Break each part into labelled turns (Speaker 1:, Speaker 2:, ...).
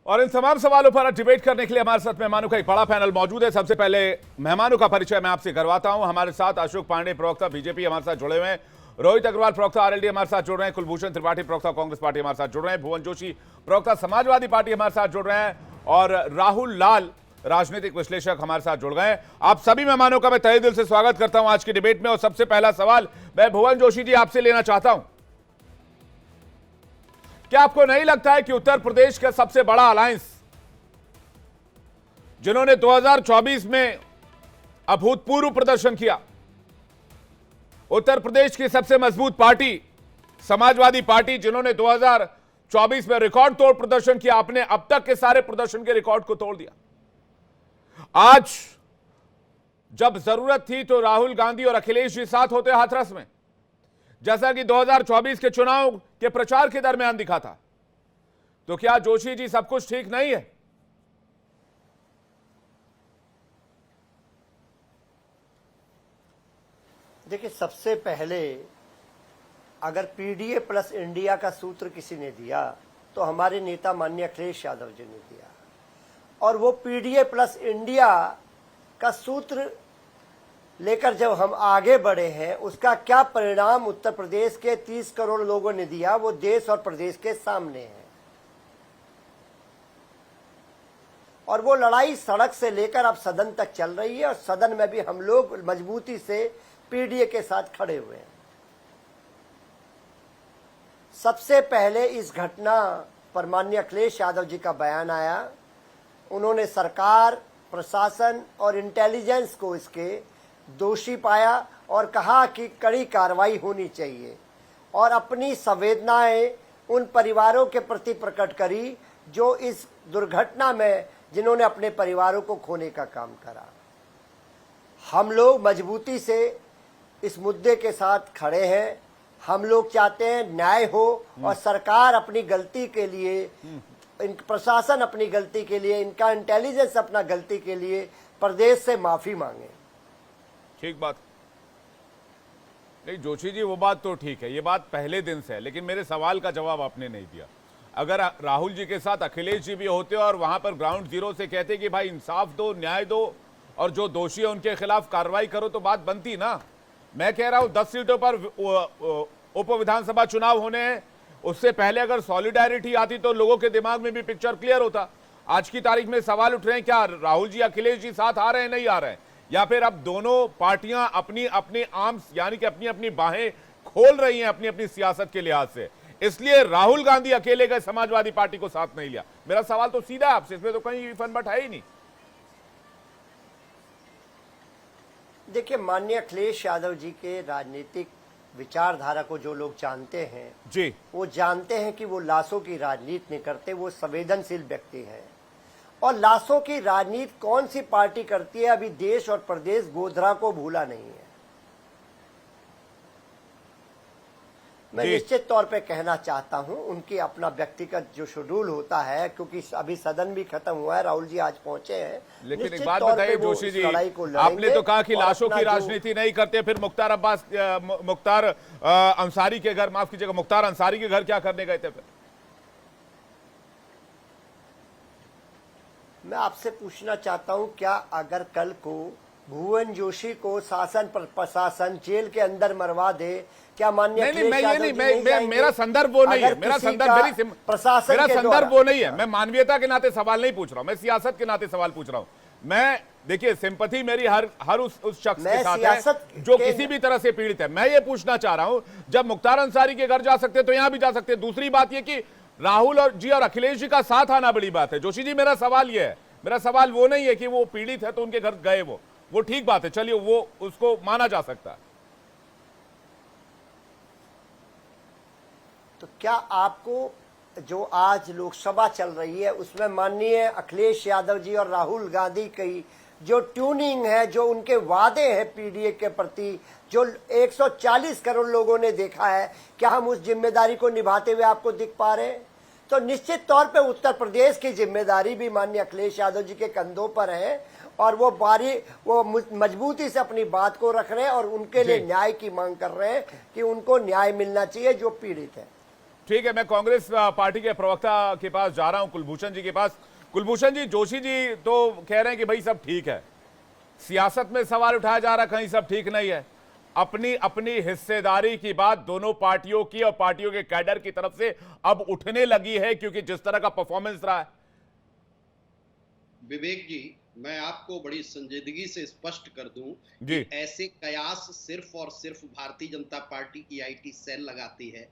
Speaker 1: और इन तमाम सवालों पर डिबेट करने के लिए हमारे साथ मेहमानों का एक बड़ा पैनल मौजूद है। सबसे पहले मेहमानों का परिचय मैं आपसे करवाता हूं। हमारे साथ अशोक पांडे, प्रवक्ता बीजेपी, हमारे साथ जुड़े हुए हैं। रोहित अग्रवाल, प्रवक्ता आरएलडी, हमारे साथ जुड़ रहे हैं। कुलभूषण त्रिपाठी, प्रवक्ता कांग्रेस पार्टी, हमारे साथ जुड़ रहे हैं। भुवन जोशी, प्रवक्ता समाजवादी पार्टी, हमारे साथ जुड़ रहे हैं। और राहुल लाल, राजनीतिक विश्लेषक, हमारे साथ जुड़ गए हैं। आप सभी मेहमानों का मैं तहे दिल से स्वागत करता हूं आज की डिबेट में। और सबसे पहला सवाल मैं भुवन जोशी जी आपसे लेना चाहता हूं। क्या आपको नहीं लगता है कि उत्तर प्रदेश का सबसे बड़ा अलायंस, जिन्होंने 2024 में अभूतपूर्व प्रदर्शन किया, उत्तर प्रदेश की सबसे मजबूत पार्टी समाजवादी पार्टी, जिन्होंने 2024 में रिकॉर्ड तोड़ प्रदर्शन किया, आपने अब तक के सारे प्रदर्शन के रिकॉर्ड को तोड़ दिया। आज जब जरूरत थी तो राहुल गांधी और अखिलेश जी साथ होते हाथरस में, जैसा कि 2024 के चुनाव के प्रचार के दरमियान दिखा था। तो क्या जोशी जी सब कुछ ठीक नहीं है?
Speaker 2: देखिए, सबसे पहले अगर पीडीए प्लस इंडिया का सूत्र किसी ने दिया तो हमारे नेता माननीय अखिलेश यादव जी ने दिया। और वो पीडीए प्लस इंडिया का सूत्र लेकर जब हम आगे बढ़े हैं, उसका क्या परिणाम उत्तर प्रदेश के 30 करोड़ लोगों ने दिया, वो देश और प्रदेश के सामने है। और वो लड़ाई सड़क से लेकर अब सदन तक चल रही है, और सदन में भी हम लोग मजबूती से पीडीए के साथ खड़े हुए हैं। सबसे पहले इस घटना पर माननीय अखिलेश यादव जी का बयान आया। उन्होंने सरकार, प्रशासन और इंटेलिजेंस को इसके दोषी पाया और कहा कि कड़ी कार्रवाई होनी चाहिए, और अपनी संवेदनाएं उन परिवारों के प्रति प्रकट करी जो इस दुर्घटना में जिन्होंने अपने परिवारों को खोने का काम करा। हम लोग मजबूती से इस मुद्दे के साथ खड़े हैं। हम लोग चाहते हैं न्याय हो, और सरकार अपनी गलती के लिए, प्रशासन अपनी गलती के लिए, इनका इंटेलिजेंस अपना गलती के लिए प्रदेश से माफी मांगे।
Speaker 1: ठीक बात नहीं जोशी जी, वो बात तो ठीक है, ये बात पहले दिन से है, लेकिन मेरे सवाल का जवाब आपने नहीं दिया। अगर राहुल जी के साथ अखिलेश जी भी होते और वहां पर ग्राउंड जीरो से कहते कि भाई इंसाफ दो, न्याय दो, और जो दोषी है उनके खिलाफ कार्रवाई करो, तो बात बनती ना। मैं कह रहा हूं 10 सीटों पर उप विधानसभा चुनाव होने हैं, उससे पहले अगर सॉलिडारिटी आती तो लोगों के दिमाग में भी पिक्चर क्लियर होता। आज की तारीख में सवाल उठ रहे हैं, क्या राहुल जी अखिलेश जी साथ आ रहे हैं, नहीं आ रहे हैं, या फिर अब दोनों पार्टियां अपनी अपनी आर्म्स यानी कि अपनी अपनी बाहें खोल रही हैं अपनी अपनी सियासत के लिहाज से, इसलिए राहुल गांधी अकेले गए, समाजवादी पार्टी को साथ नहीं लिया। मेरा सवाल तो सीधा है आपसे, इसमें तो कहीं फनबट है ही नहीं।
Speaker 2: देखिए, माननीय अखिलेश यादव जी के राजनीतिक विचारधारा को जो लोग जानते हैं
Speaker 1: जी,
Speaker 2: वो जानते हैं कि वो लाशों की राजनीति नहीं करते, वो संवेदनशील व्यक्ति हैं। और लाशों की राजनीति कौन सी पार्टी करती है, अभी देश और प्रदेश गोधरा को भूला नहीं है। मैं निश्चित तौर पे कहना चाहता हूं, उनकी अपना व्यक्तिगत जो शेड्यूल होता है, क्योंकि अभी सदन भी खत्म हुआ है, राहुल जी आज पहुंचे हैं।
Speaker 1: लेकिन एक बात बताइए जोशी जी, आपने तो कहा कि लाशों की राजनीति नहीं करते, फिर मुख्तार अंसारी के घर, माफ कीजिएगा, मुख्तार अंसारी के घर क्या करने गए थे फिर?
Speaker 2: मैं आपसे पूछना चाहता हूं, क्या अगर कल को भुवन जोशी को शासन पर प्रशासन जेल के अंदर मरवा दे, क्या माननीय
Speaker 1: मेरा संदर्भ वो नहीं है, मेरा संदर्भ वो नहीं है। मैं मानवीयता के नाते सवाल नहीं पूछ रहा हूं, मैं सियासत के नाते सवाल पूछ रहा हूं। मैं देखिए, सिंपैथी मेरी हर उस शख्स के साथ है जो किसी भी तरह से पीड़ित है। मैं ये पूछना चाह रहा हूं, जब मुख्तार अंसारी के घर जा सकते हैं तो यहां भी जा सकते हैं। दूसरी बात ये कि राहुल जी और अखिलेश जी का साथ आना बड़ी बात है। जोशी जी, मेरा सवाल यह है, मेरा सवाल वो नहीं है कि वो पीड़ित है तो उनके घर गए, वो ठीक बात है, चलिए वो उसको माना जा सकता है।
Speaker 2: तो क्या आपको जो आज लोकसभा चल रही है उसमें माननीय अखिलेश यादव जी और राहुल गांधी की जो ट्यूनिंग है, जो उनके वादे हैं पीडीए के प्रति, जो 140 करोड़ लोगों ने देखा है, क्या हम उस जिम्मेदारी को निभाते हुए आपको दिख पा रहे हैं? तो निश्चित तौर पे उत्तर प्रदेश की जिम्मेदारी भी माननीय अखिलेश यादव जी के कंधों पर है, और वो मजबूती से अपनी बात को रख रहे हैं और उनके लिए न्याय की मांग कर रहे हैं कि उनको न्याय मिलना चाहिए जो पीड़ित है।
Speaker 1: ठीक है, मैं कांग्रेस पार्टी के प्रवक्ता के पास जा रहा हूं, कुलभूषण जी के पास। कुलभूषण जी, जोशी जी तो कह रहे हैं कि भाई सब ठीक है, सियासत में सवाल उठाया जा रहा कहीं सब ठीक नहीं है। अपनी अपनी हिस्सेदारी की बात दोनों पार्टियों की और पार्टियों के कैडर की तरफ से अब उठने लगी है, क्योंकि जिस तरह का परफॉर्मेंस रहा है।
Speaker 3: विवेक जी, मैं आपको बड़ी संजीदगी से स्पष्ट कर दूं
Speaker 1: जी।
Speaker 3: कि ऐसे कयास सिर्फ और सिर्फ भारतीय जनता पार्टी की आईटी सेल लगाती है।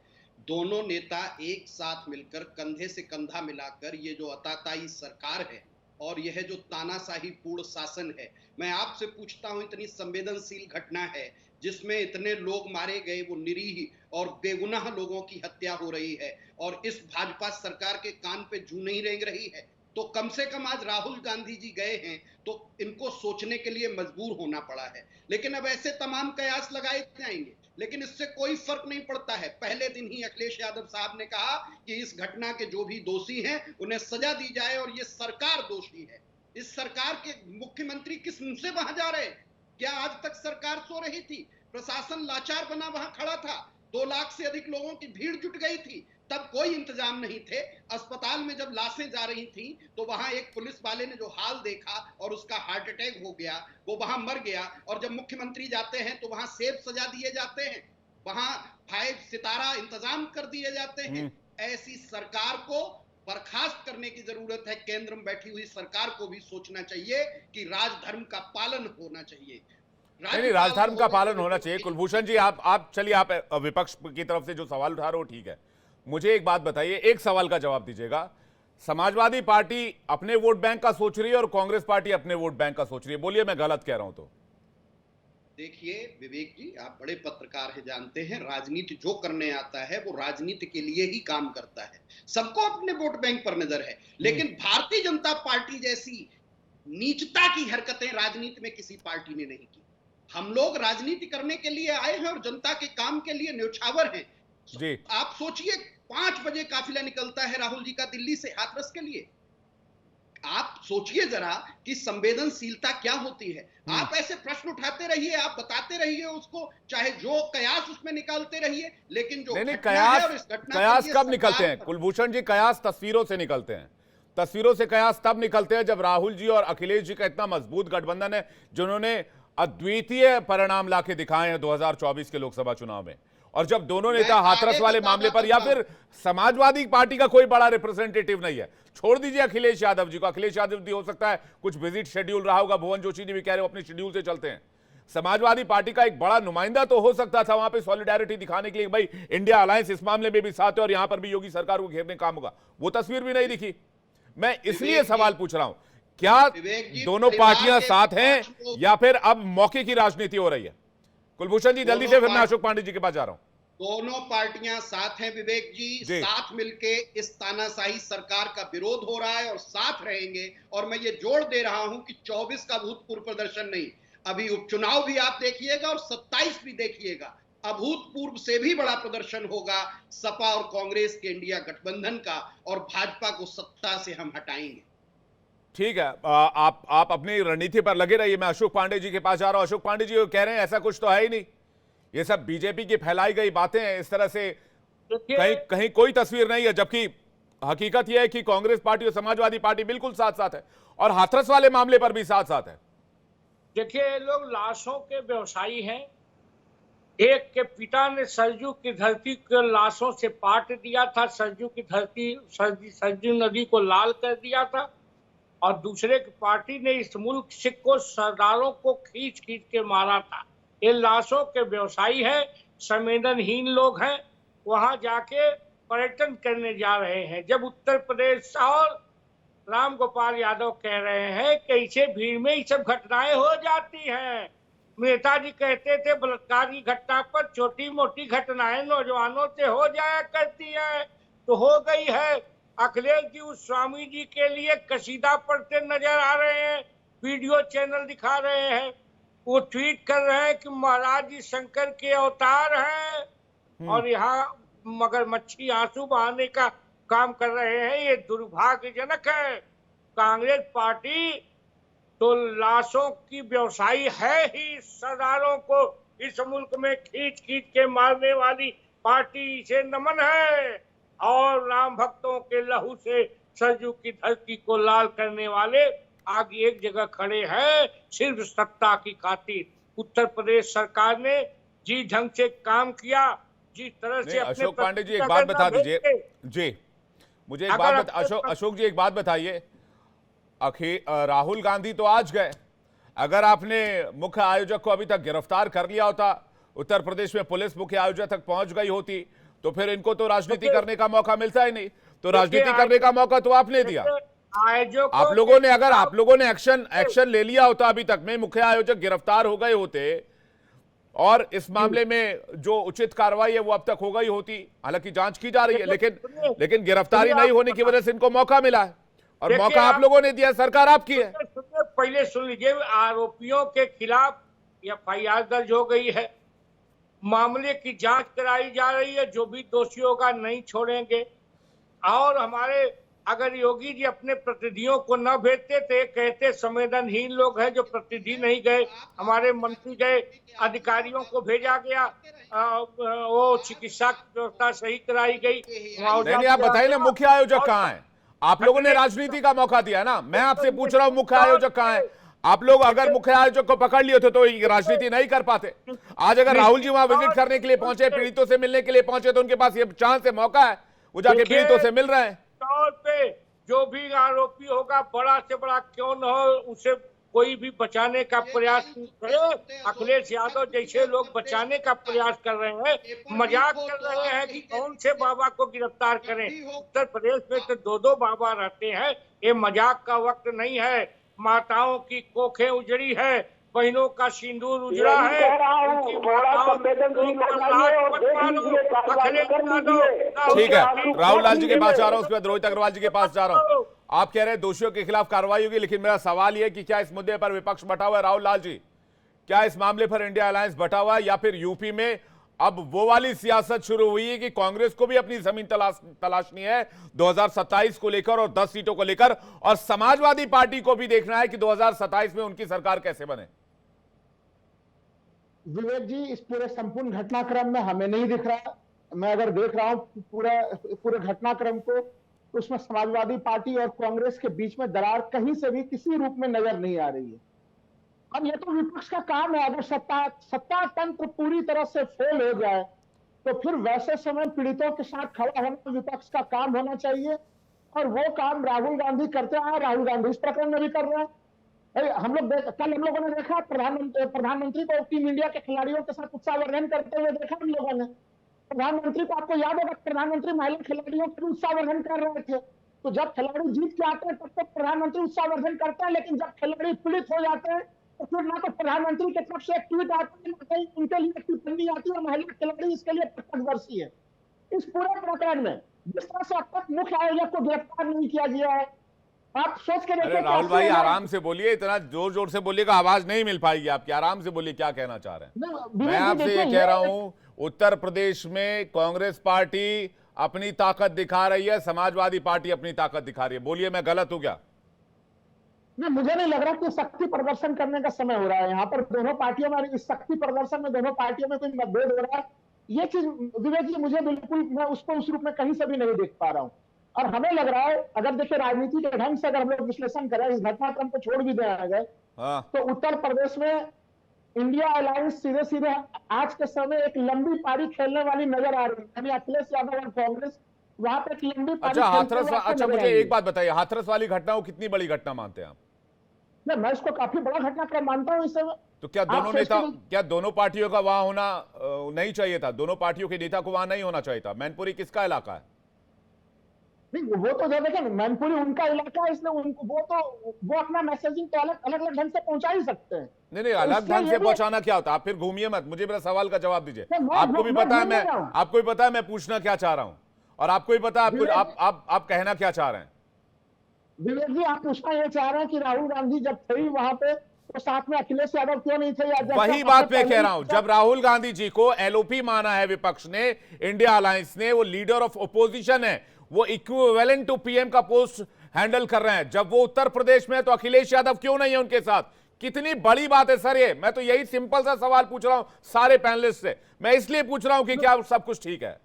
Speaker 3: दोनों नेता एक साथ मिलकर कंधे से कंधा मिलाकर ये जो अताताई सरकार है और यह जो तानाशाही पूर्ण शासन है, मैं आपसे पूछता हूं, इतनी संवेदनशील घटना है जिसमें इतने लोग मारे गए, वो निरीह और बेगुनाह लोगों की हत्या हो रही है और इस भाजपा सरकार के कान पे जूं नहीं रेंग रही है, तो कम से कम आज राहुल गांधी जी गए हैं तो इनको सोचने के लिए मजबूर होना पड़ा है। लेकिन अब ऐसे तमाम कयास लगाए जाएंगे, लेकिन इससे कोई फर्क नहीं पड़ता है। पहले दिन ही अखिलेश यादव साहब ने कहा कि इस घटना के जो भी दोषी हैं उन्हें सजा दी जाए और ये सरकार दोषी है। इस सरकार के मुख्यमंत्री किस मुंह से वहां जा रहे हैं? क्या आज तक सरकार सो रही थी? प्रशासन लाचार बना वहां खड़ा था, 2 लाख से अधिक लोगों की भीड़ जुट गई थी, तब कोई इंतजाम नहीं थे। अस्पताल में जब लाशें जा रही थी तो वहां एक पुलिस वाले ने जो हाल देखा और उसका हार्ट अटैक हो गया, वो वहां मर गया। और जब मुख्यमंत्री जाते हैं तो वहां सेब सजा दिए जाते हैं, वहां 5 सितारा इंतजाम कर दिए जाते हैं। ऐसी सरकार को बर्खास्त करने की जरूरत है। केंद्र में बैठी हुई सरकार को भी सोचना चाहिए कि राजधर्म का पालन होना चाहिए।
Speaker 1: नहीं, राजधर्म का पालन होना चाहिए। कुलभूषण जी, आप चलिए, आप विपक्ष की तरफ से जो सवाल उठा रहे हो ठीक है। मुझे एक बात बताइए, एक सवाल का जवाब दीजिएगा। समाजवादी पार्टी अपने वोट बैंक का सोच रही है और कांग्रेस पार्टी अपने वोट बैंक का सोच रही है। बोलिए, मैं गलत कह रहा हूं तो?
Speaker 3: देखिए विवेक जी, आप बड़े पत्रकार हैं, जानते हैं राजनीति जो करने आता है वो राजनीति के लिए ही काम करता है। सबको अपने वोट बैंक पर नजर है, लेकिन भारतीय जनता पार्टी जैसी नीचता की हरकतें राजनीति में किसी पार्टी ने नहीं की। हम लोग राजनीति करने के लिए आए हैं और जनता के काम के लिए न्यौछावर हैं।
Speaker 1: जी।
Speaker 3: आप सोचिए, 5 बजे काफिला निकलता है राहुल जी का दिल्ली से हाथरस के लिए। आप सोचिए जरा कि संवेदनशीलता क्या होती है। आप ऐसे प्रश्न उठाते रहिए, आप बताते रहिए उसको, चाहे जो कयास उसमें निकालते रहिए, लेकिन जो
Speaker 1: नहीं,
Speaker 3: घटना है और इस घटना
Speaker 1: कयास
Speaker 3: के लिए
Speaker 1: कब निकलते हैं कुलभूषण जी? कयास तस्वीरों से निकलते हैं। तस्वीरों से कयास तब निकलते हैं जब राहुल जी और अखिलेश जी का इतना मजबूत गठबंधन है, जिन्होंने अद्वितीय परिणाम लाके दिखाए हैं 2024 के लोकसभा चुनाव में। और जब दोनों नेता हाथरस वाले मामले पर, या फिर समाजवादी पार्टी का कोई बड़ा रिप्रेजेंटेटिव नहीं है, छोड़ दीजिए अखिलेश यादव जी को, अखिलेश यादव जी हो सकता है कुछ विजिट शेड्यूल रहा होगा, भुवन जोशी जी भी कह रहे हो अपने शेड्यूल से चलते हैं। समाजवादी पार्टी का एक बड़ा नुमाइंदा तो हो सकता था वहां पे सॉलिडारिटी दिखाने के लिए, भाई इंडिया अलायंस इस मामले में भी साथ है और यहां पर भी योगी सरकार को घेरने का काम होगा। वो तस्वीर भी नहीं दिखी। मैं इसलिए सवाल पूछ रहा हूं, क्या दोनों पार्टियां साथ हैं या फिर अब मौके की राजनीति हो रही है? कुलभूषण जी जल्दी से, फिर मैं अशोक पांडे जी के पास जा रहा हूं।
Speaker 3: दोनों पार्टियां साथ हैं विवेक जी, साथ मिलके इस तानाशाही सरकार का विरोध हो रहा है और साथ रहेंगे। और मैं ये जोड़ दे रहा हूं कि 24 का भूतपूर्व प्रदर्शन नहीं, अभी उपचुनाव भी आप देखिएगा और 27 भी देखिएगा, अभूतपूर्व से भी बड़ा प्रदर्शन होगा सपा और कांग्रेस के इंडिया गठबंधन का, और भाजपा को सत्ता से हम हटाएंगे।
Speaker 1: ठीक है, आप अपनी रणनीति पर लगे रहिए। मैं अशोक पांडे जी के पास जा रहा हूं। अशोक पांडे जी कह रहे हैं ऐसा कुछ तो है ही नहीं, ये सब बीजेपी की फैलाई गई बातें हैं, इस तरह से कहीं कोई तस्वीर नहीं है, जबकि हकीकत यह है कि कांग्रेस पार्टी और समाजवादी पार्टी बिल्कुल साथ साथ है और हाथरस वाले मामले पर भी साथ साथ है।
Speaker 4: देखिए, ये लोग लाशों के व्यवसायी हैं। एक के पिता ने सरजू की धरती को लाशों से पाट दिया था, सरजू की धरती, सरजू नदी को लाल कर दिया था, और दूसरे की पार्टी ने इस मुल्क से को सरदारों को खींच खींच के मारा था। ये लाशों के व्यवसायी हैं, संवेदनहीन लोग हैं, वहां जाके पर्यटन करने जा रहे हैं। जब उत्तर प्रदेश और राम गोपाल यादव कह रहे हैं कि इसे भीड़ में ये सब घटनाएं हो जाती हैं। नेताजी कहते थे बलात्कार की घटना पर छोटी मोटी घटनाएं नौजवानों से हो जाया करती हैं, तो हो गई है। अखिलेश जी उस स्वामी जी के लिए कसीदा पढ़ते नजर आ रहे हैं, वीडियो चैनल दिखा रहे हैं, वो ट्वीट कर रहे हैं कि महाराज जी शंकर के अवतार हैं और यहाँ मगरमच्छी आंसू बहाने का काम कर रहे हैं। ये दुर्भाग्यजनक है। कांग्रेस पार्टी तो लाशों की व्यवसायी है ही, सरदारों को इस मुल्क में खींच खींच के मारने वाली पार्टी, इसे नमन है। और राम भक्तों के लहू से सरजू की धरती को लाल करने वाले आज एक जगह खड़े हैं सिर्फ सत्ता की खातिर। उत्तर प्रदेश सरकार ने जिस ढंग से काम किया, जिस तरह से अपने
Speaker 1: अशोक पांडे जी एक बात बता दीजिए जी, मुझे एक बात अशोक जी एक बात बताइए, राहुल गांधी तो आज गए, अगर आपने मुख्य आयोजक को अभी तक गिरफ्तार कर लिया होता, उत्तर प्रदेश में पुलिस मुख्य आयोजक तक पहुंच गई होती, तो फिर इनको तो राजनीति करने का मौका मिलता ही नहीं। तो राजनीति करने का मौका तो आपने दिया, आप लोगों ने, अगर आप लोगों ने एक्शन ले लिया होता अभी तक में, मुख्य आयोजक गिरफ्तार हो गए होते और इस मामले में जो उचित कार्रवाई है वो अब तक हो गई होती। हालांकि जांच की जा रही है, लेकिन गिरफ्तारी नहीं होने की वजह से इनको मौका मिला है, और मौका आप लोगों ने दिया, सरकार आपकी है।
Speaker 4: पहले सुन लीजिए, आरोपियों के खिलाफ एफआईआर दर्ज हो गई है, मामले की जांच कराई जा रही है, जो भी दोषी होगा नहीं छोड़ेंगे। और हमारे अगर योगी जी अपने प्रतिनिधियों को न भेजते थे, कहते संवेदनहीन लोग हैं जो प्रतिनिधि नहीं गए, हमारे मंत्री गए, अधिकारियों को भेजा गया, वो चिकित्सा व्यवस्था सही कराई गई।
Speaker 1: नहीं, आप बताइए ना मुख्य आयोजक कहाँ है? आप लोगों ने राजनीति का मौका दिया ना, मैं आपसे पूछ रहा हूं मुख्य आयोजक कहाँ है? आप लोग अगर मुख्य आयोजक को पकड़ लिए थे तो राजनीति नहीं कर पाते। आज अगर राहुल जी वहां विजिट करने के लिए पहुंचे, पीड़ितों से मिलने के लिए पहुंचे, तो उनके पास ये चांस है, मौका है, वो जाके पीड़ितों से मिल रहे हैं।
Speaker 4: तौर पे जो भी आरोपी होगा, बड़ा से बड़ा क्यों न हो, उसे कोई भी बचाने का प्रयास करे। अखिलेश यादव जैसे लोग बचाने का प्रयास कर रहे हैं, मजाक कर रहे हैं कि कौन से बाबा को गिरफ्तार करें। उत्तर प्रदेश में तो दो दो बाबा रहते हैं, ये मजाक का वक्त नहीं है। माताओं की कोखें उजड़ी है, बहनों का सिंदूर उजड़ा है।
Speaker 1: ठीक है, राहुल लाल जी के पास जा रहा हूं, उसके बाद रोहित अग्रवाल जी के पास जा रहा हूं। आप कह रहे हैं दोषियों के खिलाफ कार्रवाई होगी, लेकिन मेरा सवाल यह है कि क्या इस मुद्दे पर विपक्ष बटा हुआ है? राहुल लाल जी, क्या इस मामले पर इंडिया अलायंस बटा हुआ है, या फिर यूपी में अब वो वाली सियासत शुरू हुई है कि कांग्रेस को भी अपनी जमीन तलाशनी है 2027 को लेकर और 10 सीटों को लेकर, और समाजवादी पार्टी को भी देखना है कि 2027 में उनकी सरकार कैसे बने?
Speaker 5: विवेक जी, इस पूरे संपूर्ण घटनाक्रम में हमें नहीं दिख रहा। मैं अगर देख रहा हूं पूरे घटनाक्रम को, तो उसमें समाजवादी पार्टी और कांग्रेस के बीच में दरार कहीं से भी किसी रूप में नजर नहीं आ रही है। अब ये तो विपक्ष का काम है, अगर सत्ता तंत्र पूरी तरह से फेल हो जाए तो फिर वैसे समय पीड़ितों के साथ खड़ा होना विपक्ष का काम होना चाहिए, और वो काम राहुल गांधी करते हैं। राहुल गांधी इस प्रकरण में भी कर रहे हैं। कल हम लोगों ने देखा प्रधानमंत्री को टीम इंडिया के खिलाड़ियों के साथ उत्साहवर्धन करते हुए देखा हम लोगों ने। प्रधानमंत्री को, आपको याद होगा, प्रधानमंत्री महिला खिलाड़ियों के भी उत्साहवर्धन कर रहे थे। तो जब खिलाड़ी जीत के आते हैं तब तक प्रधानमंत्री उत्साहवर्धन करते हैं, लेकिन जब खिलाड़ी पीड़ित हो जाते हैं तो फिर ना तो प्रधानमंत्री की तरफ से एक ट्वीट आता है, ना कहीं उनके लिए एक टिप्पणी आती है, और महिला खिलाड़ी इसके लिए प्रत्यक्षदर्शी है। इस पूरे प्रकरण में जिस तरह से अब तक मुख्य आयोजक को गिरफ्तार नहीं किया गया है, आप सोच के देखिए।
Speaker 1: राहुल भाई आराम से बोलिए, इतना जोर जोर से बोलिएगा आवाज नहीं मिल पाएगी आपकी, आराम से बोलिए, क्या कहना चाह रहे हैं? मैं आपसे ये कह रहा हूं, उत्तर प्रदेश में कांग्रेस पार्टी अपनी ताकत दिखा रही है, समाजवादी पार्टी अपनी ताकत दिखा रही है। बोलिए, मैं गलत हूं क्या?
Speaker 5: नहीं, मुझे नहीं लग रहा कि शक्ति प्रदर्शन करने का समय हो रहा है। यहाँ पर दोनों पार्टियों में, इस शक्ति प्रदर्शन में दोनों पार्टियों में कोई मतभेद हो रहा है, ये चीज विवेक जी मुझे बिल्कुल, मैं उसको उस रूप में कहीं से भी नहीं देख पा रहा हूँ। और हमें लग रहा है, अगर देखिए राजनीति के ढंग से अगर हम लोग विश्लेषण करें, इस घटनाक्रम को छोड़ भी दें अगर, तो उत्तर प्रदेश में इंडिया अलायंस सीधे सीधे आज के समय एक लंबी पारी खेलने वाली नजर आ रही है। यानी अखिलेश यादव और कांग्रेस वहां पे एक लंबी पारी।
Speaker 1: अच्छा, मुझे एक बात बताइए, हाथरस वाली घटना को कितनी बड़ी घटना मानते हैं आप?
Speaker 5: मैं इसको काफी बड़ा घटनाक्रम मानता हूँ इस समय।
Speaker 1: तो क्या दोनों पार्टियों का वहां होना नहीं चाहिए था? दोनों पार्टियों के नेता को वहां नहीं होना चाहिए था? मैनपुरी किसका इलाका है?
Speaker 5: नहीं, वो तो देखिए, मैनपुरी उनका इलाका है, इसलिए वो अपना मैसेजिंग तो अलग ढंग से पहुंचा ही सकते हैं।
Speaker 1: नहीं, अलग ढंग से पहुंचाना क्या होता है? आप फिर घूमिए मत, मुझे मेरा सवाल का जवाब दीजिए। आपको भी पता है मैं पूछना क्या चाह रहा हूं, और आपको भी पता है आप कहना क्या चाह रहे हैं।
Speaker 5: विवेक जी, आप पूछना ये चाह रहे हैं कि राहुल गांधी जब थे वहां पे तो साथ में अखिलेश यादव क्यों नहीं थे?
Speaker 1: वही बात मैं कह रहा हूं, जब राहुल गांधी जी को एलओपी माना है विपक्ष ने, इंडिया अलायंस ने, वो लीडर ऑफ ओपोजिशन है, वो इक्विवेलेंट टू पीएम का पोस्ट हैंडल कर रहे हैं, जब वो उत्तर प्रदेश में है तो अखिलेश यादव क्यों नहीं है उनके साथ? कितनी बड़ी बात है सर ये। मैं तो यही सिंपल सा सवाल पूछ रहा हूं सारे पैनलिस्ट से। मैं इसलिए पूछ रहा हूं कि क्या सब कुछ ठीक है?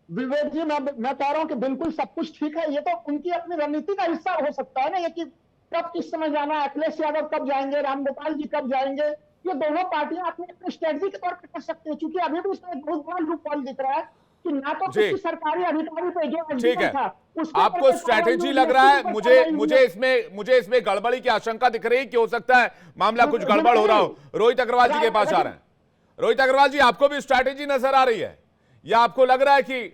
Speaker 5: विवेक जी, मैं कह रहा हूं कि बिल्कुल सब कुछ ठीक है, ये तो उनकी अपनी रणनीति का हिस्सा हो सकता है ना, ये कि कब किस समय जाना, अखिलेश यादव कब जाएंगे, रामगोपाल जी कब जाएंगे, ये दोनों पार्टियां अपनी अपनी स्ट्रेटजी के तौर पर कर सकती है। क्योंकि अभी भी इसमें एक बहुत बड़ा लूप हॉल दिख रहा है कि ना तो
Speaker 1: जी
Speaker 5: किसी सरकारी अधिकारी पे जो
Speaker 1: ठीक
Speaker 5: एसडीएम
Speaker 1: है,
Speaker 5: था उसके ऊपर
Speaker 1: आपको
Speaker 5: कोई कार्रवाई
Speaker 1: स्ट्रैटेजी
Speaker 5: हुई
Speaker 1: लग
Speaker 5: है,
Speaker 1: रहा है,
Speaker 5: किसी पर
Speaker 1: मुझे
Speaker 5: कार्रवाई हुई है।
Speaker 1: मुझे इसमें गड़बड़ी की आशंका दिख रही है कि हो सकता है मामला कुछ गड़बड़ हो रहा हो। रोहित अग्रवाल जी के पास आ रहे हैं। रोहित अग्रवाल जी, आपको भी स्ट्रैटेजी नजर आ रही है या आपको लग रहा है कि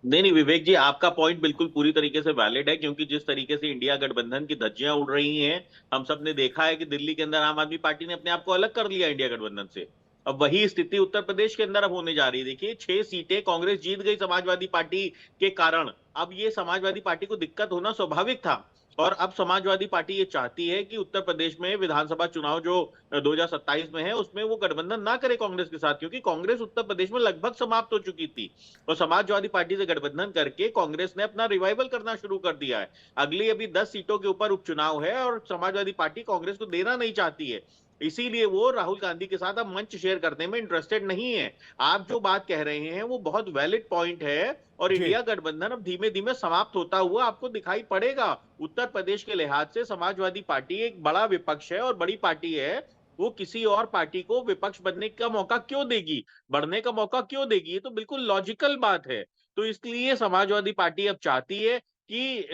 Speaker 6: नहीं विवेक जी, आपका पॉइंट बिल्कुल पूरी तरीके से वैलिड है, क्योंकि जिस तरीके से इंडिया गठबंधन की धज्जियां उड़ रही हैं, हम सब ने देखा है कि दिल्ली के अंदर आम आदमी पार्टी ने अपने आप को अलग कर लिया इंडिया गठबंधन से। अब वही स्थिति उत्तर प्रदेश के अंदर अब होने जा रही है। देखिए, 6 सीटें कांग्रेस जीत गई समाजवादी पार्टी के कारण। अब ये समाजवादी पार्टी को दिक्कत होना स्वाभाविक था, और अब समाजवादी पार्टी ये चाहती है कि उत्तर प्रदेश में विधानसभा चुनाव जो 2027 में है उसमें वो गठबंधन ना करे कांग्रेस के साथ, क्योंकि कांग्रेस उत्तर प्रदेश में लगभग समाप्त हो चुकी थी और समाजवादी पार्टी से गठबंधन करके कांग्रेस ने अपना रिवाइवल करना शुरू कर दिया है। अगली अभी 10 सीटों के ऊपर उपचुनाव है और समाजवादी पार्टी कांग्रेस को देना नहीं चाहती है, इसीलिए वो राहुल गांधी के साथ अब मंच शेयर करने में इंटरेस्टेड नहीं है। आप जो बात कह रहे हैं वो बहुत वैलिड पॉइंट है, और
Speaker 1: जी
Speaker 6: इंडिया गठबंधन अब धीमे धीमे समाप्त होता हुआ आपको दिखाई पड़ेगा। उत्तर प्रदेश के लिहाज से समाजवादी पार्टी एक बड़ा विपक्ष है और बड़ी पार्टी है, वो किसी और पार्टी को विपक्ष बनने का मौका क्यों देगी, बढ़ने का मौका क्यों देगी? ये तो बिल्कुल लॉजिकल बात है। तो इसलिए समाजवादी पार्टी अब चाहती है कि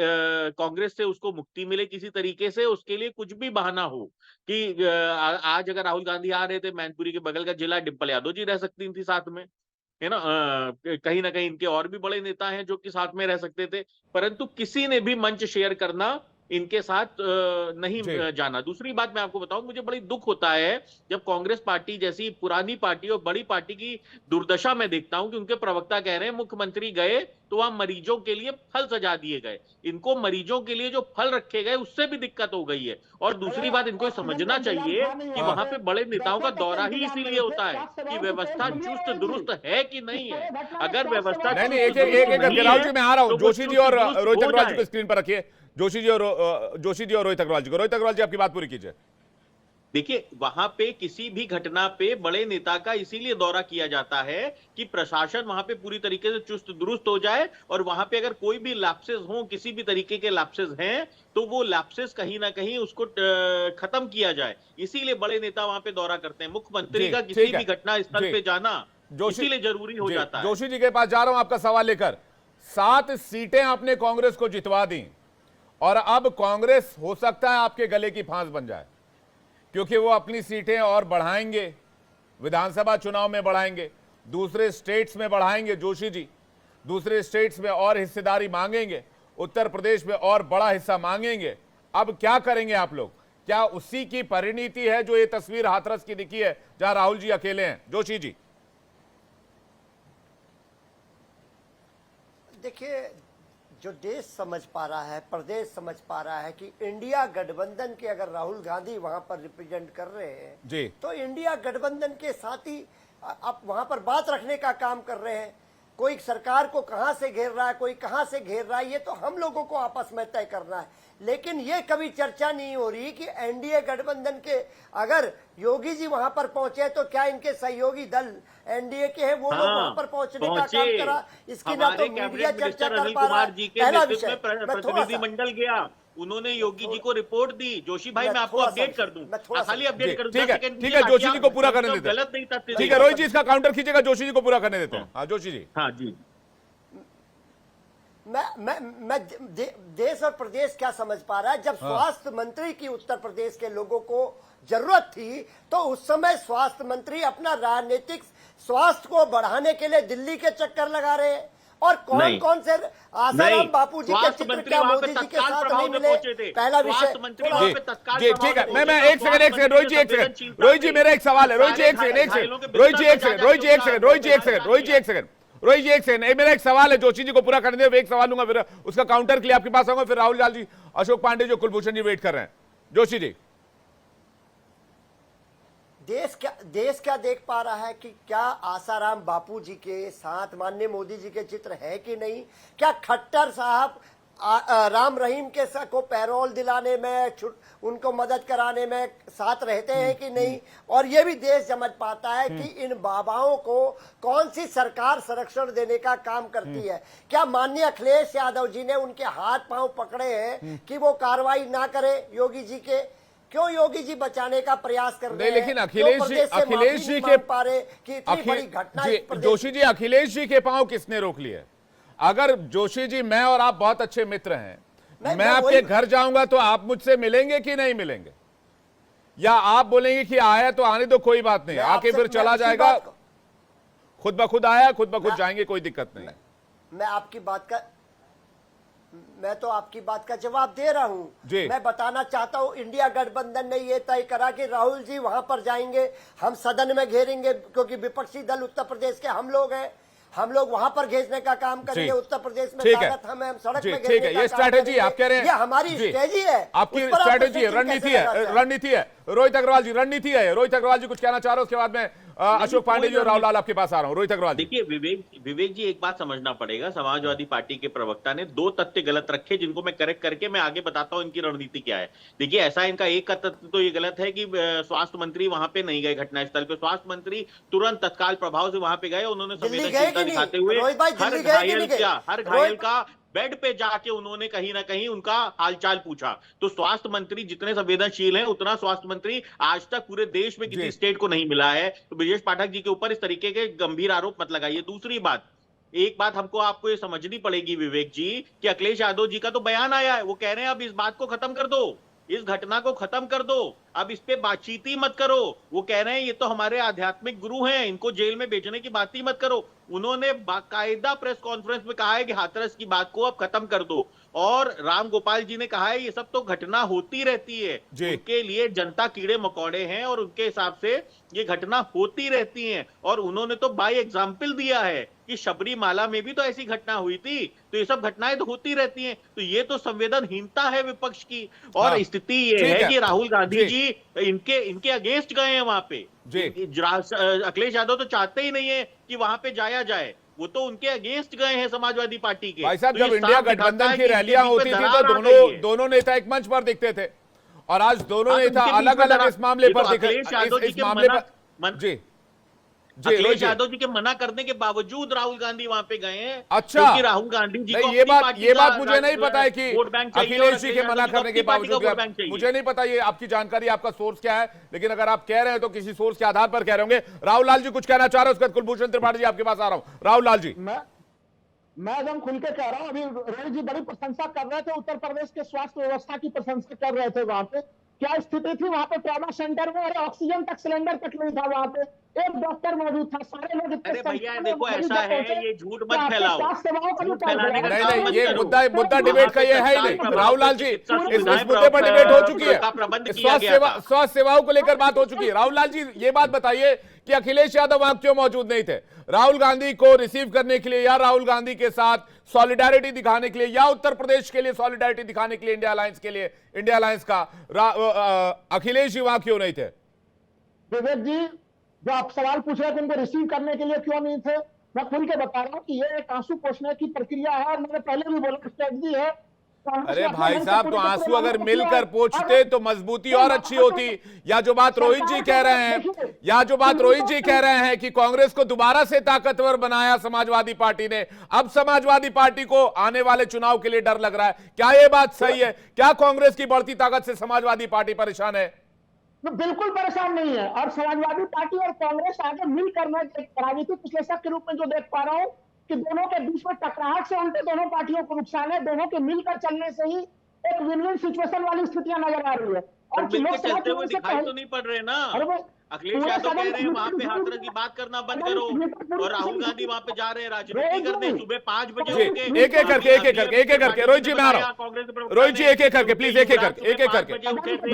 Speaker 6: कांग्रेस से उसको मुक्ति मिले किसी तरीके से, उसके लिए कुछ भी बहाना हो कि आज अगर राहुल गांधी आ रहे थे, मैनपुरी के बगल का जिला, डिम्पल यादव जी रह सकती थी साथ में, है ना। कहीं ना कहीं इनके और भी बड़े नेता हैं जो कि साथ में रह सकते थे, परंतु किसी ने भी मंच शेयर करना इनके साथ नहीं
Speaker 1: जी
Speaker 6: जाना। दूसरी बात मैं आपको बताऊं, मुझे बड़ी दुख होता है जब कांग्रेस पार्टी जैसी पुरानी पार्टी और बड़ी पार्टी की दुर्दशा मैं देखता हूं कि उनके प्रवक्ता कह रहे हैं मुख्यमंत्री गए तो वहां मरीजों के लिए फल सजा दिए गए। इनको मरीजों के लिए जो फल रखे गए उससे भी दिक्कत हो गई है। और दूसरी बात, इनको समझना चाहिए कि वहां पे बड़े नेताओं का दौरा ही इसीलिए होता है कि व्यवस्था चुस्त दुरुस्त है कि नहीं है। अगर व्यवस्था
Speaker 1: नहीं नहीं,
Speaker 6: चुस्त
Speaker 1: एक एक
Speaker 6: दुरुस्त
Speaker 1: एक
Speaker 6: नहीं
Speaker 1: करके राहुल
Speaker 6: है
Speaker 1: जी मैं आ रहा हूं।
Speaker 6: तो वो
Speaker 1: जोशी जी
Speaker 6: चुस्त
Speaker 1: और
Speaker 6: दुरुस्त
Speaker 1: रोहित
Speaker 6: हो
Speaker 1: अग्रवाल जी को
Speaker 6: जाए।
Speaker 1: स्क्रीन पर रखिए। जोशी जी और रोहित अग्रवाल जी को। रोहित अग्रवाल जी, आपकी बात पूरी कीजिए।
Speaker 6: देखिए, वहां पे किसी भी घटना पे बड़े नेता का इसीलिए दौरा किया जाता है कि प्रशासन वहां पे पूरी तरीके से चुस्त दुरुस्त हो जाए, और वहां पे अगर कोई भी लैप्सेस हो, किसी भी तरीके के लैप्सेस हैं, तो वो लैप्सेस कहीं ना कहीं उसको खत्म किया जाए। इसीलिए बड़े नेता वहां पे दौरा करते हैं। मुख्यमंत्री
Speaker 1: जी
Speaker 6: का किसी
Speaker 1: ठीक है
Speaker 6: भी घटना स्थल
Speaker 1: जी।
Speaker 6: पे जाना
Speaker 1: जोशी
Speaker 6: इसीलिए जरूरी हो
Speaker 1: जी,
Speaker 6: जाता है।
Speaker 1: जोशी जी के पास जा रहा हूं आपका सवाल लेकर। 7 सीटें आपने कांग्रेस को जितवा दी और अब कांग्रेस हो सकता है आपके गले की फांस बन जाए, क्योंकि वो अपनी सीटें और बढ़ाएंगे, विधानसभा चुनाव में बढ़ाएंगे, दूसरे स्टेट्स में बढ़ाएंगे। जोशी जी, दूसरे स्टेट्स में और हिस्सेदारी मांगेंगे, उत्तर प्रदेश में और बड़ा हिस्सा मांगेंगे। अब क्या करेंगे आप लोग? क्या उसी की परिणति है जो ये तस्वीर हाथरस की दिखी है जहां राहुल जी अकेले हैं? जोशी जी,
Speaker 2: देखिए, जो देश समझ पा रहा है, प्रदेश समझ पा रहा है कि इंडिया गठबंधन के अगर राहुल गांधी वहां पर रिप्रेजेंट कर रहे हैं
Speaker 1: जी
Speaker 2: तो इंडिया गठबंधन के साथ ही आप वहां पर बात रखने का काम कर रहे हैं। कोई सरकार को कहां से घेर रहा है, कोई कहां से घेर रहा है, ये तो हम लोगों को आपस में तय करना है। लेकिन ये कभी चर्चा नहीं हो रही कि एनडीए गठबंधन के अगर योगी जी वहां पर पहुंचे तो क्या इनके सहयोगी दल एनडीए के हैं वो लोग वहां पर पहुंचने का काम करा, इसकी ना तो मीडिया चर्चा कर पा रहा है। पहला विषय, मैं थोड़ा सा
Speaker 6: प्रतिनिधिमंडल गया, उन्होंने योगी जी को रिपोर्ट दी। जोशी भाई, मैं आपको अपडेट कर दूं, खाली अपडेट कर दूं।
Speaker 1: ठीक है, जोशी जी को पूरा करने देते हैं।
Speaker 6: गलत नहीं था।
Speaker 1: ठीक है, रोहित जी इसका काउंटर खींचेगा, जोशी जी को पूरा करने देते हैं। हाँ जोशी जी।
Speaker 6: हाँ जी,
Speaker 2: मैं देश और प्रदेश क्या समझ पा रहा है। जब स्वास्थ्य मंत्री की उत्तर प्रदेश के लोगों को जरूरत थी तो उस समय स्वास्थ्य मंत्री अपना राजनीतिक स्वास्थ्य को बढ़ाने के लिए दिल्ली के चक्कर लगा रहे हैं। और कौन कौन से आसाराम बापू जी के चित्र क्या मोदी जी के साथ नहीं मिले? पहला विषय
Speaker 1: जी ठीक है। मैं एक सेकंड रोहित जी, एक सेकंड रोहित जी, मेरा एक सवाल है। रोहित जी एक सेकंड, रोहित जी एक सेकंड, मेरा एक सवाल है। जोशी जी को पूरा करने दे, एक सवाल लूंगा, फिर उसका काउंटर के लिए आपके पास आऊंगा, फिर राहुल लाल जी, अशोक पांडे जो कुलभूषण जी वेट कर रहे हैं। जोशी जी,
Speaker 2: देश क्या देख पा रहा है कि क्या आसाराम बापू जी के साथ माननीय मोदी जी के चित्र है कि नहीं? क्या खट्टर साहब राम रहीम के को पैरोल दिलाने में, उनको मदद कराने में साथ रहते हैं कि नहीं, और ये भी देश समझ पाता है कि इन बाबाओं को कौन सी सरकार संरक्षण देने का काम करती है। क्या माननीय अखिलेश यादव जी ने उनके हाथ पांव पकड़े हैं कि वो कार्रवाई ना करे योगी जी के? क्यों योगी जी बचाने का प्रयास कर रहे हैं?
Speaker 1: लेकिन अखिलेश जी के
Speaker 2: पा रहे कि इतनी बड़ी घटना
Speaker 1: जोशी जी, अखिलेश जी के पांव किसने रोक लिए? अगर जोशी जी, मैं और आप बहुत अच्छे मित्र हैं, मैं आपके घर जाऊंगा तो आप मुझसे मिलेंगे कि नहीं मिलेंगे? या आप बोलेंगे कि आया तो आने दो, कोई बात नहीं, आके फिर चला जाएगा, खुद ब खुद आया खुद ब खुद जाएंगे, कोई दिक्कत नहीं।
Speaker 2: मैं तो आपकी बात का जवाब दे रहा हूं। मैं बताना चाहता हूं, इंडिया गठबंधन ने यह तय करा कि राहुल जी वहां पर जाएंगे, हम सदन में घेरेंगे, क्योंकि विपक्षी दल उत्तर प्रदेश के हम लोग हैं, हम लोग वहां पर घेरने का काम करेंगे। उत्तर प्रदेश में ताकत हमें, हम सड़क में घेरने का
Speaker 1: ये स्ट्रैटेजी आप कह रहे हैं,
Speaker 2: ये हमारी स्ट्रेटेजी है,
Speaker 1: आपकी स्ट्रैटेजी है, रणनीति है। रोहित अग्रवाल जी, रणनीति है। रोहित अग्रवाल जी कुछ कहना चाह रहे हो, उसके बाद में अशोक पांडे जी और राहुल लाल आपके पास आ रहा हूं। रोहित अग्रवाल जी,
Speaker 6: देखिए विवेक जी, एक बात समझना पड़ेगा, समाजवादी पार्टी के प्रवक्ता ने 2 तथ्य गलत रखे, जिनको मैं करेक्ट करके मैं आगे बताता हूं इनकी रणनीति क्या है। देखिए, ऐसा इनका एक का तथ्य तो ये गलत है कि स्वास्थ्य मंत्री वहां पे नहीं गए घटनास्थल पे। स्वास्थ्य मंत्री तुरंत तत्काल प्रभाव से वहां पे गए, उन्होंने संवेदनशीलता दिखाते हुए हर घायल का बेड पे जाके उन्होंने कहीं ना कहीं उनका हालचाल पूछा। तो स्वास्थ्य मंत्री जितने संवेदनशील हैं, उतना स्वास्थ्य मंत्री आज तक पूरे देश में किसी स्टेट को नहीं मिला है। तो ब्रजेश पाठक जी के ऊपर इस तरीके के गंभीर आरोप मत लगाइए। दूसरी बात, एक बात आपको ये समझनी पड़ेगी विवेक जी, कि अखिलेश यादव जी का तो बयान आया है, वो कह रहे हैं अब इस बात को खत्म कर दो, इस घटना को खत्म कर दो, अब इस पे बातचीत ही मत करो। वो कह रहे हैं ये तो हमारे आध्यात्मिक गुरु हैं, इनको जेल में भेजने की बात ही मत करो। उन्होंने बाकायदा प्रेस कॉन्फ्रेंस में कहा है कि हाथरस की बात को अब खत्म कर दो। और राम गोपाल जी ने कहा है ये सब तो घटना होती रहती है, उनके लिए जनता कीड़े मकोड़े हैं और उनके हिसाब से ये घटना होती रहती है। और उन्होंने तो बाय एग्जाम्पल दिया है कि शबरीमाला में भी तो ऐसी घटना हुई थी, तो ये सब घटनाएं तो होती रहती हैं। तो ये तो संवेदनहीनता है विपक्ष की। और स्थिति ये है कि राहुल गांधी जी इनके अगेंस्ट गए हैं वहां पे। अखिलेश यादव तो चाहते ही नहीं है कि वहां पे जाया जाए, वो तो उनके अगेंस्ट गए हैं समाजवादी पार्टी के।
Speaker 1: भाई साहब, जब इंडिया गठबंधन की रैलियां होती थी तो दोनों नेता एक मंच पर दिखते थे, और आज दोनों नेता अलग अलग इस मामले पर दिख रहे हैं।
Speaker 6: अखिलेश यादव जी के मना करने के बावजूद राहुल गांधी वहां पे गए हैं।
Speaker 1: अच्छा,
Speaker 6: क्योंकि राहुल गांधी जी को
Speaker 1: ये बात मुझे नहीं पता है कि अखिलेश जी के मना करने के बावजूद, मुझे नहीं पता ये आपकी जानकारी, आपका सोर्स क्या है, लेकिन अगर आप कह रहे हैं तो किसी सोर्स के आधार पर कह रहे होंगे। राहुल लाल जी कुछ कहना चाह रहे हैं, उसके बाद कुलभूषण त्रिपाठी जी आपके पास आ रहा हूं। राहुल लाल जी,
Speaker 5: मैं एकदम खुल के कह रहा हूं, अभी रोहित जी बड़ी प्रशंसा कर रहे थे, उत्तर प्रदेश के स्वास्थ्य व्यवस्था की प्रशंसा कर रहे थे। वहां पे क्या स्थिति थी? वहां पे ट्रॉमा सेंटर में अरे ऑक्सीजन तक, सिलेंडर तक नहीं था, वहां पे एक डॉक्टर मौजूद था, सारे लोग।
Speaker 6: अरे भैया देखो, ऐसा है, ये झूठ मत फैलाओ, झूठ फैलाने का
Speaker 1: नहीं, ये मुद्दा डिबेट का ये है ही नहीं। राहुल लाल जी, इस मुद्दे पर डिबेट हो चुकी है, स्वास्थ्य सेवाओं को लेकर बात हो चुकी है। राहुल लाल जी, ये बात बताइए कि अखिलेश यादव वहां क्यों मौजूद नहीं थे? राहुल गांधी को रिसीव करने के लिए, या राहुल गांधी के साथ सॉलिडारिटी दिखाने के लिए, या उत्तर प्रदेश के लिए सॉलिडारिटी दिखाने के लिए, इंडिया अलायंस के लिए, इंडिया अलायंस का अखिलेश जी वहां क्यों नहीं थे?
Speaker 5: विवेक जी, जो आप सवाल पूछ रहे थे उनको रिसीव करने के लिए क्यों नहीं थे, मैं खुल के बता रहा हूं कि ये एक आंसू पोंछने की प्रक्रिया है, और मैंने पहले भी बोला स्ट्रेटजी है।
Speaker 1: अरे भाई साहब, तो आंसू अगर मिलकर पोंछते तो मजबूती और अच्छी होती। या जो बात रोहित जी कह रहे हैं कि कांग्रेस को दोबारा से ताकतवर बनाया समाजवादी पार्टी ने, अब समाजवादी पार्टी को आने वाले चुनाव के लिए डर लग रहा है, क्या यह बात सही है? क्या कांग्रेस की बढ़ती ताकत से समाजवादी पार्टी परेशान है?
Speaker 5: बिल्कुल परेशान नहीं है, और समाजवादी पार्टी और कांग्रेस आगे मिलकर, मैं राजनीतिक विश्लेषक के रूप में जो देख पा रहा हूं कि दोनों के बीच में टकराहट से उनके दोनों पार्टियों को नुकसान है। दोनों के मिलकर चलने से ही एक विन विन सिचुएशन वाली स्थितियां नजर आ रही है।
Speaker 6: और चलते हुए दिखाई तो नहीं पड़ रहे ना। अखिलेश यादव कह रहे हैं वहां पे हाथरस की बात करना बंद करो, और राहुल गांधी वहां पे जा रहे हैं राजनीति करने, सुबह 5 बजे
Speaker 1: एक एक करके रोहित जी, मैं आ रहा हूं। रोहित जी, एक एक करके प्लीज, एक एक करके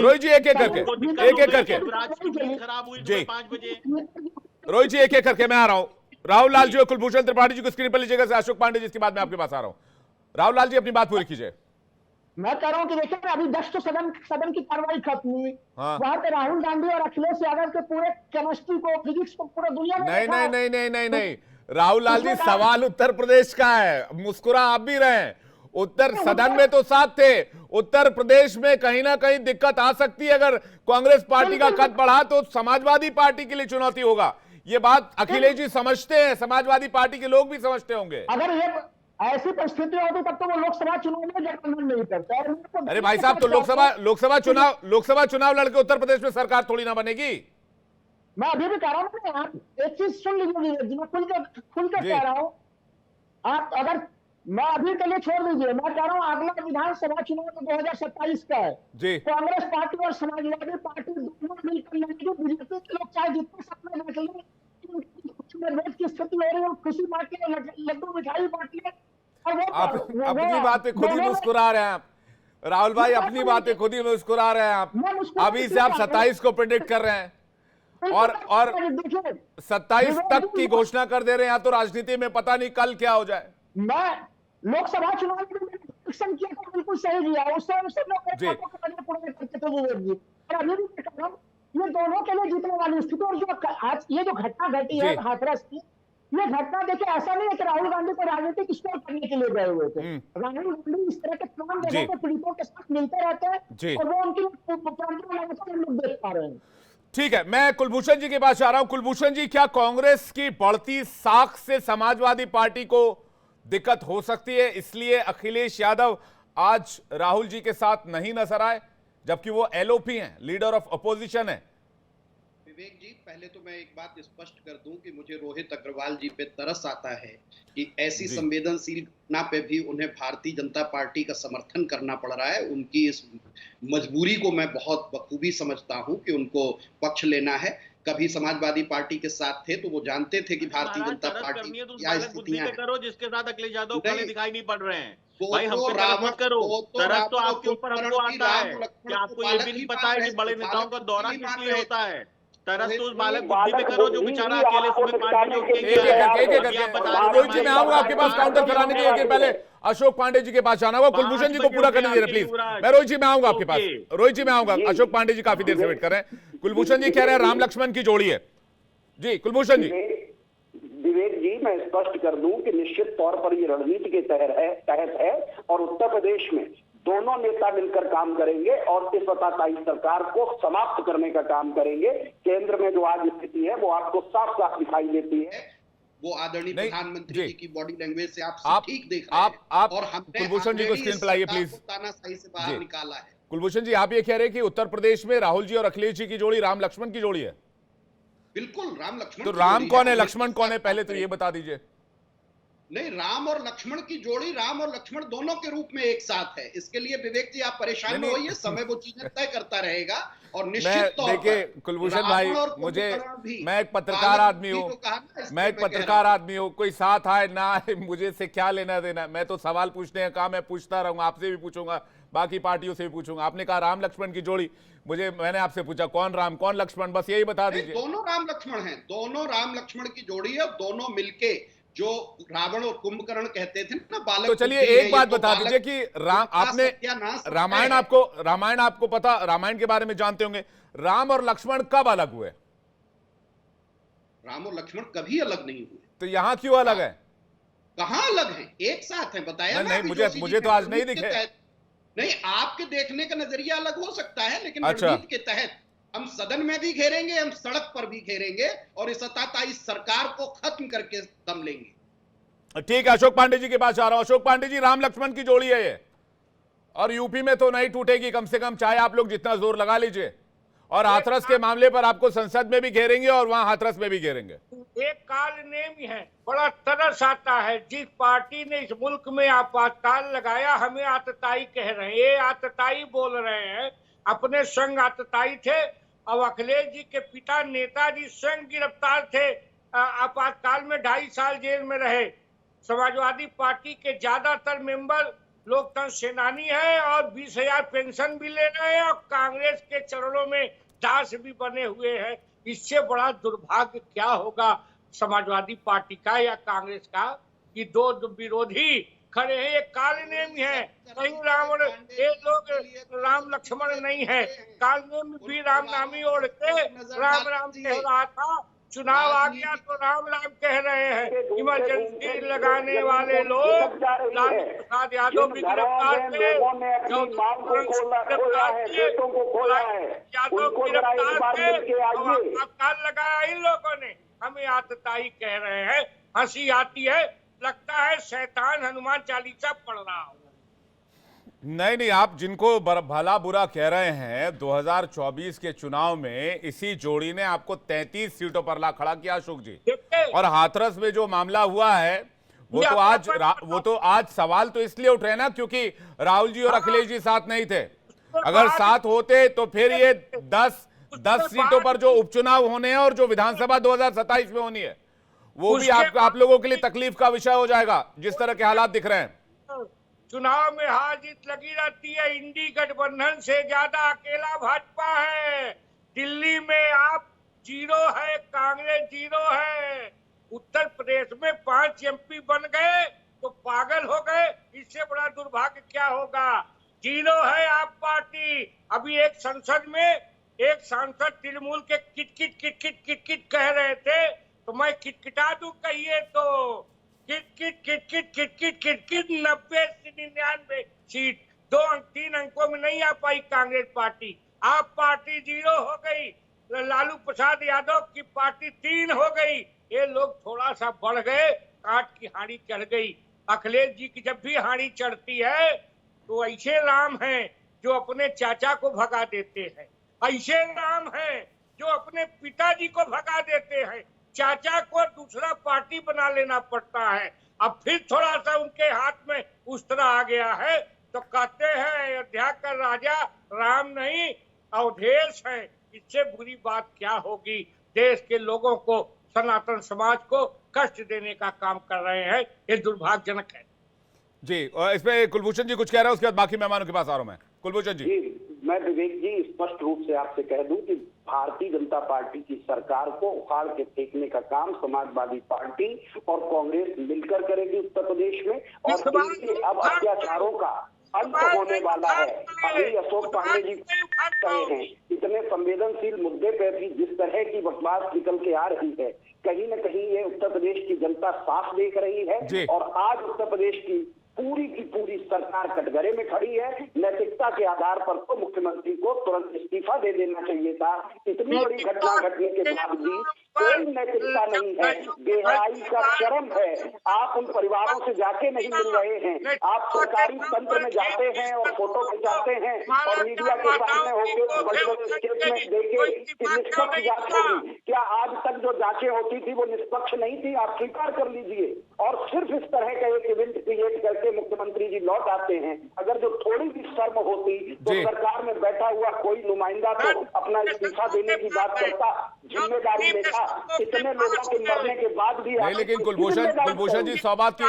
Speaker 1: रोहित जी, एक एक करके
Speaker 6: खराब हुई 5 बजे।
Speaker 1: रोहित जी, एक एक करके मैं आ रहा हूं। राहुल लाल जी और कुलभूषण त्रिपाठी जी को स्क्रीन पर लीजिएगा, अशोक पांडे जी, इसके बाद मैं आपके पास आ रहा हूं। राहुल लाल जी, अपनी बात पूरी कीजिए।
Speaker 5: मैं कह रहा हूं कि देखिए, अभी जस्ट सदन की कार्रवाई खत्म हुई, वहां पे राहुल गांधी और अखिलेश यादव के पूरे केमिस्ट्री को, फिजिक्स को पूरा दुनिया में
Speaker 1: नहीं, राहुल लाल जी, सवाल उत्तर प्रदेश का है, मुस्कुरा आप भी रहे हैं। उत्तर सदन में तो साथ थे, उत्तर प्रदेश में कहीं ना कहीं दिक्कत आ सकती है। अगर कांग्रेस पार्टी का कद बढ़ा तो समाजवादी पार्टी के लिए चुनौती होगा। ये बात अखिलेश जी समझते हैं, समाजवादी पार्टी के लोग भी समझते होंगे।
Speaker 5: अगर ये ऐसी परिस्थिति होती तब तो वो लोकसभा चुनाव में गठबंधन नहीं करता।
Speaker 1: अरे भाई साहब, तो लोकसभा चुनाव लड़के उत्तर प्रदेश में सरकार थोड़ी ना बनेगी।
Speaker 5: मैं अभी भी कह रहा हूँ, आप एक चीज सुन लीजिए, मैं खुल के कह रहा हूँ। आप अगर, मैं अभी के लिए छोड़ दीजिए, मैं कह रहा हूँ अगला विधानसभा चुनाव तो 2027 का है
Speaker 1: जी।
Speaker 5: कांग्रेस पार्टी और समाजवादी पार्टी दोनों मिलकर लड़ेगी। बीजेपी के लोग चाहे जितने सपने देख लें, रोज की स्थिति हो रही है, खुशी बांट ले, लड्डू मिठाई बांट ले, और वो
Speaker 1: आप अपनी बात पे खुद ही मुस्कुरा रहे हैं आप राहुल भाई, अपनी बात पे खुद ही मुस्कुरा रहे हैं आप। अभी से आप 27 को प्रेडिक्ट कर रहे हैं और 27 तक की घोषणा कर दे रहे हैं। तो राजनीति में पता नहीं कल क्या हो जाए।
Speaker 5: मैं लोकसभा चुनाव में इलेक्शन किया तो बिल्कुल सही किया, उससे लोग करते थे विवेक जी। और अभी भी कह रहा हूं, ये दोनों के लिए जीतने वाली स्थिति। और जो आज ये जो घटना घटी है हाथरस की, ये घटना देखिए ऐसा नहीं है कि राहुल गांधी को राजनीतिक स्कोर करने के लिए गए हुए थे। राहुल गांधी इस तरह के तमाम जगहों पर पीड़ितों के साथ मिलते रहते हैं और वो उनकी लगातार लोग देख पा रहे हैं।
Speaker 1: ठीक है, मैं कुलभूषण जी के पास जा रहा हूं। कुलभूषण जी, क्या कांग्रेस की बढ़ती साख से समाजवादी पार्टी को दिक्कत हो सकती है, इसलिए अखिलेश यादव आज राहुल जी के साथ नहीं नजर आए, जबकि वो एलओपी हैं, लीडर ऑफ अपोजिशन है?
Speaker 3: विवेक जी, पहले तो मैं एक बात स्पष्ट कर दूं कि मुझे रोहित अग्रवाल जी पे तरस आता है कि ऐसी संवेदनशील घटना पे भी उन्हें भारतीय जनता पार्टी का समर्थन करना पड़ रहा है। उनकी इस मजबूरी को मैं बहुत बखूबी समझता हूं कि उनको पक्ष लेना है। कभी समाजवादी पार्टी के साथ थे तो वो जानते थे कि भारतीय जनता पार्टी क्या स्थितियां हैं।
Speaker 6: करो जिसके साथ अखिलेश यादव खड़े दिखाई नहीं पड़ रहे हैं भाई,
Speaker 3: तो
Speaker 6: हमसे तरस मत करो। तरस तो आपके ऊपर हमको आता है कि आपको ये भी नहीं पता है कि बड़े नेताओं का दौरा किस लिए होता है। तरस तो उस बालक बुद्धि पे करो जो बेचारा अकेले सुमित पार्टी
Speaker 1: रोहित जी, मैं आऊंगा आपके पास काउंटर कराने के लिए। पहले अशोक पांडे जी के पास जाना होगा। कुलभूषण जी को पूरा करने दीजिए प्लीज। मैं रोहित जी में आऊंगा आपके पास। रोहित जी में आऊंगा। अशोक पांडे जी काफी देर से वेट कर रहे हैं। कुलभूषण जी कह रहे हैं राम लक्ष्मण की जोड़ी है। जी कुलभूषण जी।
Speaker 7: विवेक जी, मैं स्पष्ट कर दूं कि निश्चित तौर पर ये रणनीति के तहत है और उत्तर प्रदेश में दोनों नेता मिलकर काम करेंगे और इस सत्ताधारी सरकार को समाप्त करने का काम करेंगे। केंद्र में जो आज स्थिति है वो आपको साफ साफ दिखाई देती है।
Speaker 3: वो आदरणीय प्रधानमंत्री जी की बॉडी लैंग्वेज से आप ठीक देख रहे हैं।
Speaker 1: आप
Speaker 3: और हमने
Speaker 1: कुलभूषण जी को स्क्रीन पर लाइए प्लीज।
Speaker 3: तानाशाही से बाहर निकाला है।
Speaker 1: कुलभूषण जी, आप ये कह रहे हैं कि उत्तर प्रदेश में राहुल जी और अखिलेश जी की जोड़ी राम लक्ष्मण की जोड़ी है?
Speaker 3: बिल्कुल, राम लक्ष्मण।
Speaker 1: तो राम कौन है, लक्ष्मण कौन है, पहले तो ये बता दीजिए।
Speaker 3: नहीं, राम और लक्ष्मण की जोड़ी, राम और लक्ष्मण दोनों के रूप में एक साथ है। इसके लिए विवेक जी आप परेशान न होइए, समय वो चीजें तय करता रहेगा। और निश्चित तौर पर
Speaker 1: देखिए कुलभूषण भाई, मैं एक पत्रकार आदमी हूँ, कोई साथ आए ना आए मुझे से क्या लेना देना। मैं तो सवाल पूछने का काम है, पूछता रहूंगा, आपसे भी पूछूंगा, बाकी पार्टियों से भी पूछूंगा। आपने कहा राम लक्ष्मण की जोड़ी, मैंने आपसे पूछा कौन राम कौन लक्ष्मण, बस यही बता दीजिए।
Speaker 3: दोनों राम लक्ष्मण हैं, दोनों राम लक्ष्मण की जोड़ी है। दोनों मिलके जो रावण और कुंभकर्ण कहते थे ना, बालक।
Speaker 1: तो चलिए एक बात बता दीजिए कि आपने रामायण आपको पता, रामायण के बारे में जानते होंगे। राम और लक्ष्मण कब अलग हुए?
Speaker 3: राम और लक्ष्मण कभी अलग नहीं हुए।
Speaker 1: तो यहाँ क्यों अलग है?
Speaker 3: कहाँ अलग है? एक साथ है, बताया
Speaker 1: नहीं, मुझे तो आज नहीं दिखे।
Speaker 3: नहीं, आपके देखने का नजरिया अलग हो सकता है, लेकिन रणनीति के तहत हम सदन में भी घेरेंगे, हम सड़क पर भी घेरेंगे और इस सत्ताधारी सरकार को खत्म करके दम लेंगे।
Speaker 1: ठीक है, अशोक पांडे जी के पास आ रहा हूं। अशोक पांडे जी, राम लक्ष्मण की जोड़ी है ये, और यूपी में तो नहीं टूटेगी कम से कम, चाहे आप लोग जितना जोर लगा लीजिए। और हाथरस के मामले पर आपको संसद में भी घेरेंगे और वहां हाथरस में भी घेरेंगे।
Speaker 4: एक काल नेम है, बड़ा तरस आता है। जिस पार्टी ने इस मुल्क में आपातकाल लगाया, हमें आतताई कह रहे हैं, ये आतताई बोल रहे हैं। अपने संग आतताई थे। अब अखिलेश जी के पिता नेताजी स्वयं गिरफ्तार थे, आपातकाल में 2.5 साल जेल में रहे। समाजवादी पार्टी के ज्यादातर मेंबर लोकतंत्र सेनानी है और 20,000 पेंशन भी ले रहे हैं और कांग्रेस के चरणों में दास भी बने हुए हैं। इससे बड़ा दुर्भाग्य क्या होगा समाजवादी पार्टी का या कांग्रेस का कि दो विरोधी खड़े हैं। ये काल नेम है, कहीं रावण, ये लोग राम लक्ष्मण नहीं है। काल नेम भी राम नामी ओढ़ के राम राम कह रहा था, चुनाव आ गया तो राम राम कह रहे हैं। इमरजेंसी लगाने वाले लोग लालू प्रसाद यादव भी गिरफ्तार थे, यादव लगाया इन लोगों ने। हमें आतताई कह रहे हैं, हंसी आती है, लगता है शैतान हनुमान चालीसा पढ़ रहा हो।
Speaker 1: नहीं, आप जिनको भला बुरा कह रहे हैं, 2024 के चुनाव में इसी जोड़ी ने आपको 33 सीटों पर ला खड़ा किया अशोक जी। और हाथरस में जो मामला हुआ है वो तो आज सवाल तो इसलिए उठ रहे हैं ना क्योंकि राहुल जी और अखिलेश जी साथ नहीं थे। अगर साथ होते तो फिर ये 10 सीटों पर जो उपचुनाव होने हैं और जो विधानसभा 2027 में होनी है वो भी आप लोगों के लिए तकलीफ का विषय हो जाएगा, जिस तरह के हालात दिख रहे हैं।
Speaker 4: चुनाव में हार जीत लगी रहती है। इंडी गठबंधन से ज्यादा अकेला भाजपा है। दिल्ली में आप 0 है, कांग्रेस 0 है। उत्तर प्रदेश में 5 एमपी बन गए तो पागल हो गए। इससे बड़ा दुर्भाग्य क्या होगा। 0 है आप पार्टी। अभी एक संसद में एक सांसद तृणमूल के किटकिट कह रहे थे तो मैं किटकिटा दूं, कहिए तो किटकिट 90 से 99 सीट 3 अंकों में नहीं आ पाई कांग्रेस पार्टी। आप पार्टी 0 हो गई, लालू प्रसाद यादव की पार्टी 3 हो गई। ये लोग थोड़ा सा बढ़ गए, काट की हाड़ी चढ़ गई। अखिलेश जी की जब भी हाड़ी चढ़ती है तो ऐसे राम हैं जो अपने चाचा को भगा देते हैं, ऐसे राम हैं जो अपने पिताजी को भगा देते हैं। चाचा को दूसरा पार्टी बना लेना पड़ता है। अब फिर थोड़ा सा उनके हाथ में उस तरह आ गया है तो कहते हैं अयोध्या का राजा राम नहीं अवधेश है। इससे बुरी बात क्या होगी। देश के लोगों को, सनातन समाज को कष्ट देने का काम कर रहे हैं। ये दुर्भाग्यजनक है
Speaker 1: जी। और इसमें कुलभूषण जी कुछ कह रहे हैं, उसके बाद बाकी मेहमानों के पास आ रहा हूं मैं। कुलभूषण जी,
Speaker 7: मैं विवेक जी स्पष्ट रूप से आपसे कह दूं कि भारतीय जनता पार्टी की सरकार को उखाड़ के फेंकने का काम समाजवादी पार्टी और कांग्रेस मिलकर करेगी उत्तर प्रदेश में। और इनके अब अत्याचारों का अंत होने वाला है। अभी अशोक पांडे जी कहे हैं, इतने संवेदनशील मुद्दे पर भी जिस तरह की बकवास निकल के आ रही है, कहीं न कहीं ये उत्तर प्रदेश की जनता साफ देख रही है। और आज उत्तर प्रदेश की पूरी सरकार कटघरे में खड़ी है। नैतिकता के आधार पर तो मुख्यमंत्री को तुरंत इस्तीफा दे देना चाहिए था। इतनी बड़ी घटना घटने के बाद भी कोई नैतिकता नहीं है। बेहयाई का चरम है। आप उन परिवारों से जाके नहीं मिल रहे हैं। आप सरकारी तंत्र में जाते हैं और फोटो खिंचाते हैं और मीडिया के सामने होकर बड़े स्टेज में देखे कि निष्पक्ष जांच होगी। क्या आज तक जो जांचें होती थी वो निष्पक्ष नहीं थी? आप स्वीकार कर लीजिए। और सिर्फ इस तरह का एक इवेंट क्रिएट करके मुख्यमंत्री जी लौट आते हैं। अगर जो थोड़ी भी शर्म होती तो सरकार में बैठा हुआ कोई नुमाइंदा तो अपना इस्तीफा देने की बात करता, जिम्मेदारी लेता। इतने लोगों के मरने के बाद भी
Speaker 1: नहीं, लेकिन कुलभूषण जी सौबात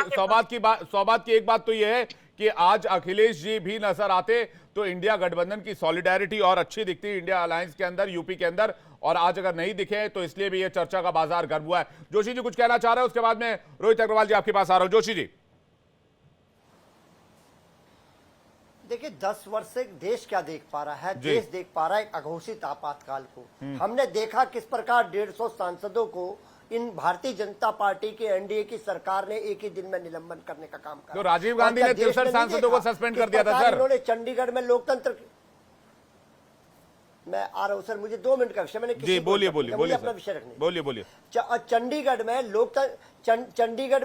Speaker 1: की एक बात तो यह है कि आज अखिलेश जी भी नजर आते तो इंडिया गठबंधन की सॉलिडारिटी और अच्छी दिखती इंडिया अलायंस के अंदर, यूपी के अंदर। और आज अगर नहीं दिखे तो इसलिए भी ये चर्चा का बाजार गर्म हुआ है। जोशी जी कुछ कहना चाह रहे हैं, उसके बाद में रोहित अग्रवाल जी आपके पास आ रहा हूं। जोशी जी,
Speaker 2: देखिए 10 वर्ष से देश क्या देख पा रहा है। देश देख पा रहा है एक अघोषित आपातकाल को। हमने देखा किस प्रकार 150 सांसदों को इन भारतीय जनता पार्टी के एनडीए की सरकार ने एक ही दिन में निलंबन करने का काम किया।
Speaker 1: तो राजीव गांधी ने 63 सांसदों को सस्पेंड कर दिया था सर।
Speaker 2: उन्होंने चंडीगढ़ में लोकतंत्र, मैं आ रहा हूं सर, मुझे 2 मिनट का विषय, मैंने
Speaker 1: जी बोलिए
Speaker 2: अपना विषय रखने
Speaker 1: बोलिए।
Speaker 2: चंडीगढ़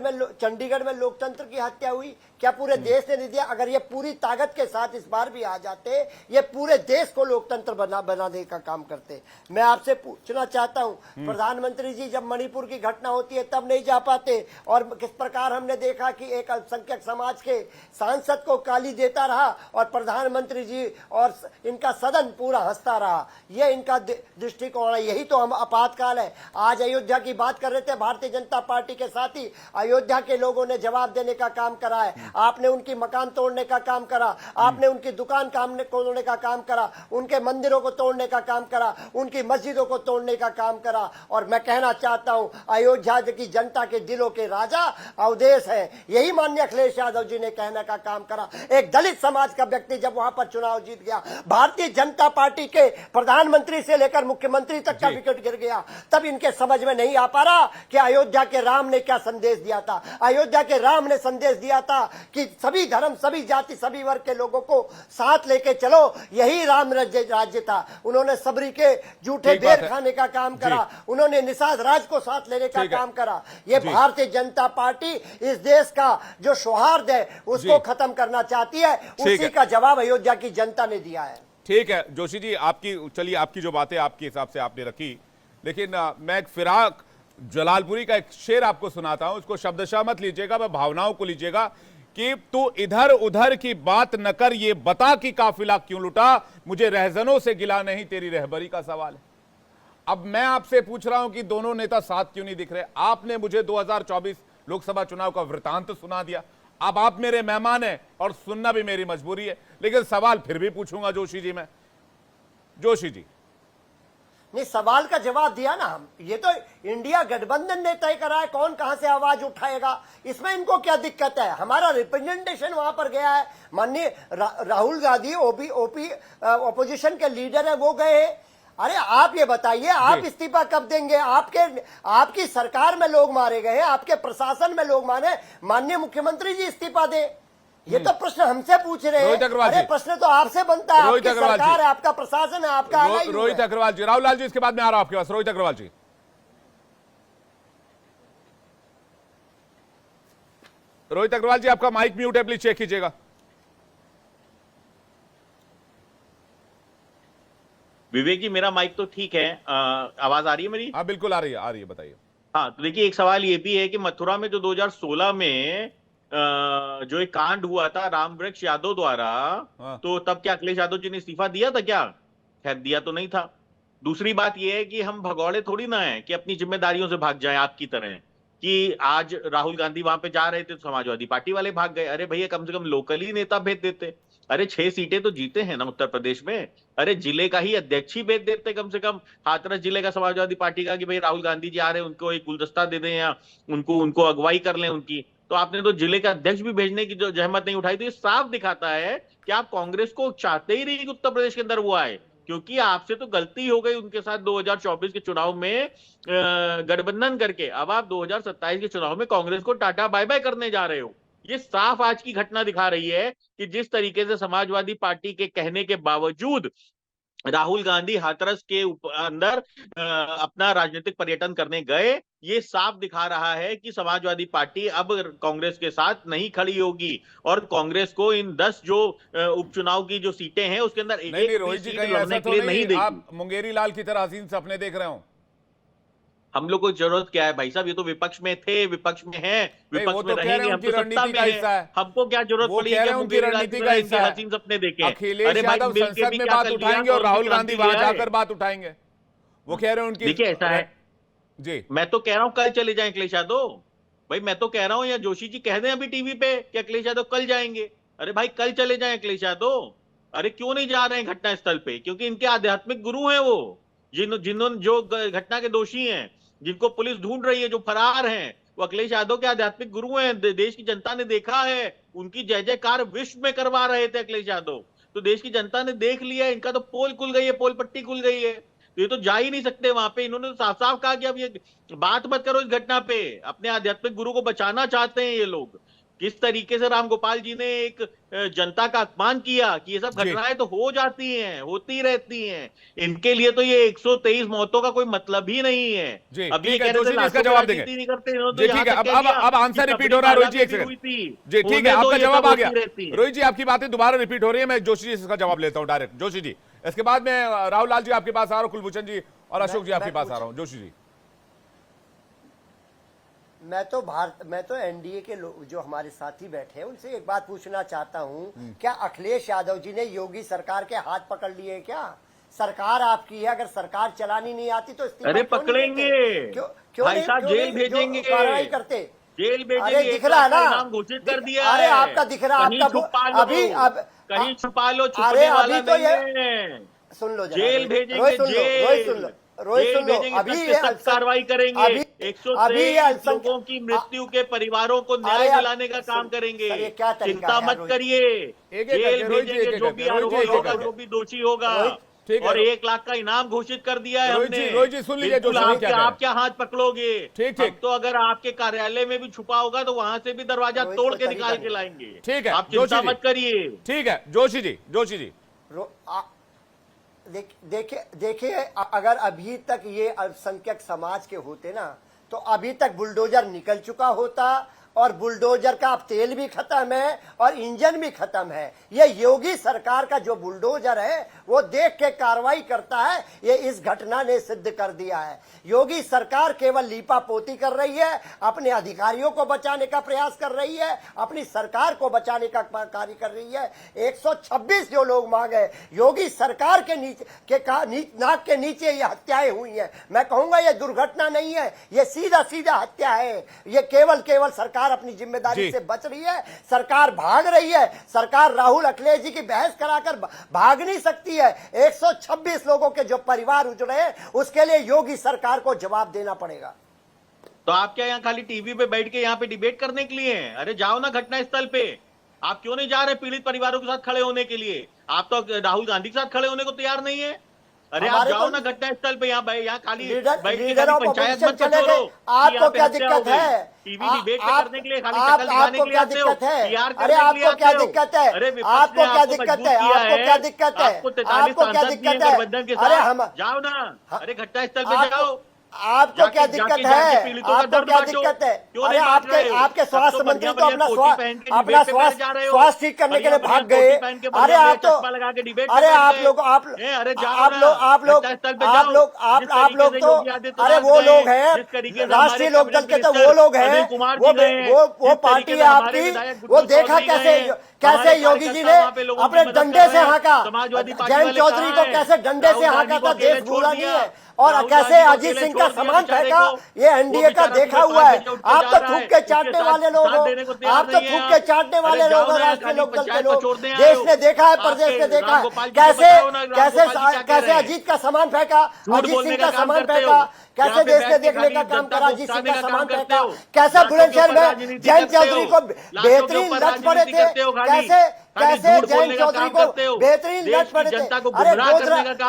Speaker 2: में लोकतंत्र की हत्या हुई। क्या पूरे देश ने नहीं दिया? अगर ये पूरी ताकत के साथ इस बार भी आ जाते, ये पूरे देश को लोकतंत्र बनाने का काम करते। मैं आपसे पूछना चाहता हूं, प्रधानमंत्री जी जब मणिपुर की घटना होती है तब नहीं जा पाते, और किस प्रकार हमने देखा कि एक अल्पसंख्यक समाज के सांसद को गाली देता रहा और प्रधानमंत्री जी और इनका सदन पूरा हंसता रहा। ये इनका दृष्टिकोण है। यही तो हम आपातकाल है। आज अयोध्या की बात कर रहे थे, भारतीय जनता पार्टी के साथ ही अयोध्या के लोगों ने जवाब देने का काम करा है। आपने उनकी मकान तोड़ने का काम करा, आपने उनकी दुकान तोड़ने का काम करा, उनके मंदिरों को तोड़ने का काम करा, उनकी मस्जिदों को तोड़ने का काम करा। और मैं कहना चाहता हूं, अयोध्या की जनता के दिलों के राजा अवधेश है। यही माननीय अखिलेश यादव जी ने कहने का काम करा। एक दलित समाज का व्यक्ति जब वहां पर चुनाव जीत गया, भारतीय जनता पार्टी के प्रधानमंत्री से लेकर मुख्यमंत्री तक का
Speaker 1: जी।
Speaker 2: विकेट गिर गया। तब इनके समझ में नहीं आ पा रहा कि अयोध्या के राम ने क्या संदेश दिया था। अयोध्या के राम ने संदेश दिया था कि सभी धर्म, सभी जाति, सभी वर्ग के लोगों को साथ लेके चलो, यही राम राज्य था। उन्होंने सबरी के झूठे
Speaker 1: ठीक बात
Speaker 2: बेर
Speaker 1: है।
Speaker 2: खाने का काम करा, उन्होंने निषाद राज को साथ लेने का
Speaker 1: ठीक है।
Speaker 2: काम करा। ये
Speaker 1: जी।
Speaker 2: भारतीय जनता पार्टी इस देश का जो सौहार्द है उसको
Speaker 1: जी।
Speaker 2: खत्म करना चाहती है।
Speaker 1: ठीक
Speaker 2: उसी
Speaker 1: है।
Speaker 2: का जवाब अयोध्या की जनता ने दिया है।
Speaker 1: ठीक है जोशी जी, चलिए आपकी जो बातें आपके हिसाब से आपने रखी, लेकिन मैं एक फिराक जलालपुरी का एक शेर आपको सुनाता हूं। उसको शब्दशः मत लीजिएगा, मैं भावनाओं को लीजिएगा कि तू इधर उधर की बात न कर, ये बता कि काफिला क्यों लुटा, मुझे रहजनों से गिला नहीं, तेरी रहबरी का सवाल है। अब मैं आपसे पूछ रहा हूं कि दोनों नेता साथ क्यों नहीं दिख रहे। आपने मुझे 2024 लोकसभा चुनाव का वृतांत सुना दिया। अब आप मेरे मेहमान हैं और सुनना भी मेरी मजबूरी है, लेकिन सवाल फिर भी पूछूंगा जोशी जी। मैं जोशी जी,
Speaker 2: नहीं, सवाल का जवाब दिया ना हम। ये तो इंडिया गठबंधन ने तय करा है कौन कहां से आवाज उठाएगा, इसमें इनको क्या दिक्कत है। हमारा रिप्रेजेंटेशन वहां पर गया है। माननीय राहुल गांधी ओपी ऑपोजिशन के लीडर है, वो गए हैं। अरे आप ये बताइए, आप इस्तीफा कब देंगे। आपकी सरकार में लोग मारे गए हैं, आपके प्रशासन में लोग मारे। माननीय मुख्यमंत्री जी इस्तीफा दे, ये तो प्रश्न हमसे पूछ रहे
Speaker 1: रोहित
Speaker 2: हैं।
Speaker 1: अग्रवाल
Speaker 2: अरे
Speaker 1: जी।
Speaker 2: प्रश्न तो आपसे बनता है।
Speaker 1: रोहित
Speaker 2: आपकी
Speaker 1: अग्रवाल जी।
Speaker 2: सरकार है, आपका प्रशासन है, आपका आला ही
Speaker 1: रोहित
Speaker 2: है।
Speaker 1: अग्रवाल जी, राहुल लाल जी, इसके बाद में आ रहा हूं आपके पास। रोहित अग्रवाल जी, रोहित अग्रवाल जी, आपका माइक म्यूट है, प्लीज चेक कीजिएगा।
Speaker 6: विवेक जी, मेरा माइक तो ठीक है, आवाज आ रही है मेरी?
Speaker 1: हाँ बिल्कुल आ रही है, बताइए।
Speaker 6: हाँ, तो देखिए, एक सवाल ये भी है कि मथुरा में जो 2016 में जो एक कांड हुआ था रामवृक्ष यादव द्वारा,
Speaker 1: हाँ।
Speaker 6: तो तब क्या अखिलेश यादव जी ने इस्तीफा दिया था क्या? खैर, दिया तो नहीं था। दूसरी बात यह है कि हम भगौड़े थोड़ी ना है कि अपनी जिम्मेदारियों से भाग जाएं आपकी तरह, कि आज राहुल गांधी वहां पे जा रहे थे तो समाजवादी पार्टी वाले भाग गए। अरे भैया, कम से कम लोकली नेता भेज देते। अरे 6 सीटें तो जीते हैं ना उत्तर प्रदेश में, अरे जिले का ही अध्यक्ष ही भेज देते कम से कम, हाथरस जिले का समाजवादी पार्टी का, कि भाई राहुल गांधी जी आ रहे हैं, उनको एक गुलदस्ता दे दें या उनको अगुवाई कर लें उनकी। तो आपने तो जिले का अध्यक्ष भी भेजने की जो जहमत नहीं उठाई। तो ये साफ दिखाता है कि आप कांग्रेस को चाहते ही नहीं कि उत्तर प्रदेश के अंदर वो आए, क्योंकि आपसे तो गलती हो गई उनके साथ 2024 के चुनाव में गठबंधन करके। अब आप 2027 के चुनाव में कांग्रेस को टाटा बाय बाय करने जा रहे हो। ये साफ आज की घटना दिखा रही है कि जिस तरीके से समाजवादी पार्टी के कहने के बावजूद राहुल गांधी हाथरस के अंदर अपना राजनीतिक पर्यटन करने गए, ये साफ दिखा रहा है कि समाजवादी पार्टी अब कांग्रेस के साथ नहीं खड़ी होगी और कांग्रेस को इन 10 जो उपचुनाव की जो सीटें हैं उसके अंदर एक
Speaker 1: नहीं रोहित जी,
Speaker 6: सीट
Speaker 1: कहीं
Speaker 6: लड़ने
Speaker 1: ऐसा
Speaker 6: के
Speaker 1: तो
Speaker 6: लिए नहीं
Speaker 1: नहीं
Speaker 6: देगी।
Speaker 1: आप मुंगेरी लाल की तरह हसीन सपने देख रहे हो?
Speaker 6: हम लोग को जरूरत क्या है भाई साहब, ये तो विपक्ष में थे, विपक्ष में हैं, विपक्ष
Speaker 1: वो
Speaker 6: में
Speaker 1: तो कह रहे
Speaker 6: रहेंगे,
Speaker 1: हैं
Speaker 6: हम
Speaker 1: उनकी
Speaker 6: तो सत्ता
Speaker 1: रणनीति
Speaker 6: में
Speaker 1: का
Speaker 6: हैं।
Speaker 1: हिस्सा है।
Speaker 6: हमको क्या जरूरत
Speaker 1: वो
Speaker 6: पड़ी
Speaker 1: कह रहे
Speaker 6: कि
Speaker 1: हैं
Speaker 6: हम
Speaker 1: उनकी
Speaker 6: मुंगेरी
Speaker 1: रणनीति
Speaker 6: लाल
Speaker 1: का
Speaker 6: की
Speaker 1: हिस्सा है।
Speaker 6: हसीन सपने देखें।
Speaker 1: अखिलेश
Speaker 6: अरे भाई,
Speaker 1: यादव
Speaker 6: मिल के
Speaker 1: संसद
Speaker 6: भी
Speaker 1: में
Speaker 6: क्या
Speaker 1: बात
Speaker 6: कर लिया,
Speaker 1: उठाएंगे और
Speaker 6: कौन सी
Speaker 1: राहुल गांधी
Speaker 6: क्रांति
Speaker 1: वहां
Speaker 6: लिया है?
Speaker 1: जाकर बात उठाएंगे। वो कह रहे हैं उनकी,
Speaker 6: देखिए ऐसा है
Speaker 1: जी,
Speaker 6: मैं तो कह रहा हूं कल चले जाएं अखिलेश यादव। भाई मैं तो कह रहा हूं, या जोशी जी कह दें अभी टीवी पे कि अखिलेश यादव कल जाएंगे। अरे भाई कल चले जाएं अखिलेश यादव। अरे क्यों नहीं जा रहे हैं घटना स्थल पे? क्योंकि इनके आध्यात्मिक गुरु हैं वो, जिन्होंने जो घटना के दोषी हैं, जिनको पुलिस ढूंढ रही है, जो फरार हैं, वो अखिलेश यादव के आध्यात्मिक गुरु हैं। देश की जनता ने देखा है, उनकी जय जयकार विश्व में करवा रहे थे अखिलेश यादव। तो देश की जनता ने देख लिया, इनका तो पोल खुल गई है, पोल पट्टी खुल गई है। तो ये तो जा ही नहीं सकते वहां पे। इन्होंने तो साफ साफ कहा कि अब ये बात मत करो इस घटना पे। अपने आध्यात्मिक गुरु को बचाना चाहते हैं ये लोग। किस तरीके से रामगोपाल जी ने एक जनता का अपमान किया कि ये सब घटनाएं तो हो जाती हैं, होती रहती हैं। इनके लिए तो ये 123 मौतों का कोई मतलब ही नहीं है।
Speaker 1: जी,
Speaker 6: अभी
Speaker 1: ठीक
Speaker 6: कह
Speaker 1: है,
Speaker 6: रहे थे
Speaker 1: जोशी जी इसका
Speaker 6: लाशों
Speaker 1: जवाब
Speaker 6: की
Speaker 1: देंगे।
Speaker 6: राजनीति नहीं करते, इन्होंने तो
Speaker 1: जी
Speaker 6: यहाँ
Speaker 1: ठीक है,
Speaker 6: तक कह दिया
Speaker 1: अब आंसर
Speaker 6: कि
Speaker 1: रिपीट
Speaker 6: सबरी
Speaker 1: हो रहा है रोहित जी, एक
Speaker 6: हुई
Speaker 1: सेकंड।
Speaker 6: थी।
Speaker 1: जी ठीक
Speaker 6: होने
Speaker 1: है,
Speaker 6: दो,
Speaker 1: आपका
Speaker 6: ये
Speaker 1: जवाब
Speaker 6: सब
Speaker 1: आ गया।
Speaker 6: होती रहती है।
Speaker 1: रोहित जी आपकी बातें दोबारा रिपीट हो रही है, मैं जोशी जी इसका जवाब लेता हूं डायरेक्ट। जोशी जी, इसके बाद में राहुल लाल जी आपके पास आ रहा हूं, कुलभूषण जी और अशोक जी आपके पास आ रहा हूं। जोशी जी,
Speaker 2: मैं तो एनडीए के जो हमारे साथी बैठे हैं उनसे एक बात पूछना चाहता हूं, क्या अखिलेश यादव जी ने योगी सरकार के हाथ पकड़ लिए क्या? सरकार आपकी है, अगर सरकार चलानी नहीं आती तो इस्तीफा
Speaker 6: अरे
Speaker 2: क्यों नहीं
Speaker 6: पकड़ेंगे
Speaker 2: देते? क्यों
Speaker 6: भाई
Speaker 2: नहीं-
Speaker 6: साहब,
Speaker 2: क्यों
Speaker 6: जेल
Speaker 2: नहीं जो
Speaker 6: भेजेंगे,
Speaker 2: कार्रवाई करते?
Speaker 6: जेल भेजेंगे।
Speaker 2: अरे दिख रहा है ना,
Speaker 6: इनाम घोषित कर दिया
Speaker 2: अरे
Speaker 6: है।
Speaker 2: आपका दिख रहा,
Speaker 6: कहीं
Speaker 2: आपका
Speaker 6: छुपा लो,
Speaker 2: अभी अब
Speaker 6: कहीं छुपा लो,
Speaker 2: अरे
Speaker 6: छुपने वाला
Speaker 2: अभी तो
Speaker 6: नहीं
Speaker 2: ये
Speaker 6: है।
Speaker 2: सुन लो जरा,
Speaker 6: जेल
Speaker 2: रोहित
Speaker 6: भेजेंगे,
Speaker 2: सुन लो,
Speaker 6: जेल।
Speaker 2: रोहित सुन लो, रोहित
Speaker 6: जेल
Speaker 2: सुन लो।
Speaker 6: भेजेंगे,
Speaker 2: अभी
Speaker 6: सख्त
Speaker 2: ये
Speaker 6: से सख्त कार्रवाई करेंगे।
Speaker 2: अभी ये
Speaker 6: 123
Speaker 2: अल्पसंख्यक
Speaker 6: लोगों की मृत्यु के परिवारों को न्याय
Speaker 2: अरे
Speaker 6: दिलाने का काम करेंगे।
Speaker 2: सर, ये क्या तरीका
Speaker 6: चिंता
Speaker 2: है
Speaker 6: मत
Speaker 2: रोहित?
Speaker 6: करिए,
Speaker 1: एक-एक
Speaker 6: जेल
Speaker 1: करके, रोहित जी,
Speaker 6: भेजेंगे,
Speaker 1: एक-एक
Speaker 6: जो
Speaker 1: करके,
Speaker 6: भी
Speaker 1: रोहित जी,
Speaker 6: आरोपी
Speaker 1: एक-एक
Speaker 6: होगा,
Speaker 1: करके।
Speaker 6: जो भी दोषी होगा।
Speaker 2: रोहित,
Speaker 1: ठीक है।
Speaker 6: और 1 लाख का इनाम घोषित कर दिया है हमने।
Speaker 1: रोहित जी सुन लीजिए,
Speaker 6: बिल्कुल,
Speaker 1: जोशी जी क्या कह रहे हैं।
Speaker 6: आप क्या हाथ पकड़ोगे?
Speaker 1: ठीक।
Speaker 6: अब तो अगर आपके कार्यालय में भी छुपा होगा तो वहां से भी दरवाजा
Speaker 2: रोहित
Speaker 6: तोड़
Speaker 2: को
Speaker 6: के
Speaker 2: तरीका
Speaker 6: निकाल
Speaker 2: नहीं।
Speaker 6: के लाएंगे।
Speaker 1: ठीक है,
Speaker 6: आप चिंता
Speaker 1: जोशी जी।
Speaker 6: मत करिए।
Speaker 1: ठीक है जोशी जी
Speaker 2: देखिए अगर अभी तक ये अल्पसंख्यक समाज के होते ना तो अभी तक बुलडोजर निकल चुका होता, और बुलडोजर का अब तेल भी खत्म है और इंजन भी खत्म है। ये योगी सरकार का जो बुलडोजर है वो देख के कार्रवाई करता है, ये इस घटना ने सिद्ध कर दिया है। योगी सरकार केवल लीपापोती कर रही है, अपने अधिकारियों को बचाने का प्रयास कर रही है, अपनी सरकार को बचाने का कार्य कर रही है। 126 जो लोग मार गए, योगी सरकार के नाक के नीचे ये हत्याएं हुई हैं। मैं कहूंगा ये दुर्घटना नहीं है, ये सीधा हत्या है। ये केवल सरकार अपनी जिम्मेदारी से बच रही है, सरकार भाग रही है। सरकार राहुल अखिलेश जी की बहस कराकर भाग नहीं सकती है। 126 लोगों के जो परिवार उजड़े हैं उसके लिए योगी सरकार को जवाब देना पड़ेगा।
Speaker 6: तो आप क्या यहाँ खाली टीवी पे बैठ के यहाँ पे डिबेट करने के लिए हैं? अरे जाओ ना घटना स्थल पे। आप क्यों नहीं जा रहे पीड़ित परिवारों के साथ खड़े होने के लिए? आप तो राहुल गांधी के साथ खड़े होने को तैयार नहीं है। अरे आप जाओ ना घटना स्थल पे, यहाँ खाली
Speaker 2: लीडर ऑफ
Speaker 6: पंचायत
Speaker 2: ऑपोजिशन
Speaker 6: मत
Speaker 2: चले गए।
Speaker 6: करो।
Speaker 2: आपको क्या दिक्कत है?
Speaker 6: टीवी डिबेट करने के लिए खाली शक्ल दिखाने
Speaker 2: आपको
Speaker 6: के लिए
Speaker 2: क्या
Speaker 6: आते हो,
Speaker 2: दिक्कत है?
Speaker 6: PR
Speaker 2: अरे
Speaker 6: करने के लिए
Speaker 2: आपको क्या
Speaker 6: आते हो।
Speaker 2: दिक्कत है?
Speaker 6: अरे विपक्ष
Speaker 2: आपको
Speaker 6: ने
Speaker 2: क्या
Speaker 6: आपको
Speaker 2: दिक्कत
Speaker 6: मजबूत
Speaker 2: है?
Speaker 6: किया
Speaker 2: आपको क्या दिक्कत है?
Speaker 6: आपको 43
Speaker 2: आपको क्या
Speaker 6: सांसद दिए
Speaker 2: दिक्कत है?
Speaker 6: गठबंधन के
Speaker 2: अरे
Speaker 6: साथ जाओ ना। अरे घटना स्थल पे जाओ।
Speaker 2: आपको क्या दिक्कत है? आपको क्या दिक्कत है? अरे आपके स्वास्थ्य मंत्री तो अपना स्वास्थ्य ठीक करने के लिए भाग गए। अरे आप तो अरे आप लोग तो अरे वो लोग हैं राष्ट्रीय लोकदल के, तो वो लोग हैं, वो पार्टी है आपकी। वो देखा कैसे योगी जी ने अपने डंडे से हाँका, जयंत चौधरी को कैसे डंडे से हाँका था, देश भूला नहीं है। और कैसे अजीत सिंह का सामान फेंका, ये एनडीए का देखा हुआ है। आप तो थूक के चाटने वाले लोग हो, आप तो थूक के चाटने वाले लोग हो, राष्ट्रीय लोकदल के लोग। देश ने देखा है, प्रदेश ने देखा है कैसे अजीत का सामान फेंका, अजीत सिंह का सामान फेंका, कैसे देश ने देखने का काम करा, अजीत सिंह का सामान फेंका, कैसे बुलंदशहर में जयंत चौधरी को बेहतरीन लक्ष्य पड़े थे, कैसे जयंत चौधरी को बेहतरीन लक्ष्य पड़े थे। अरे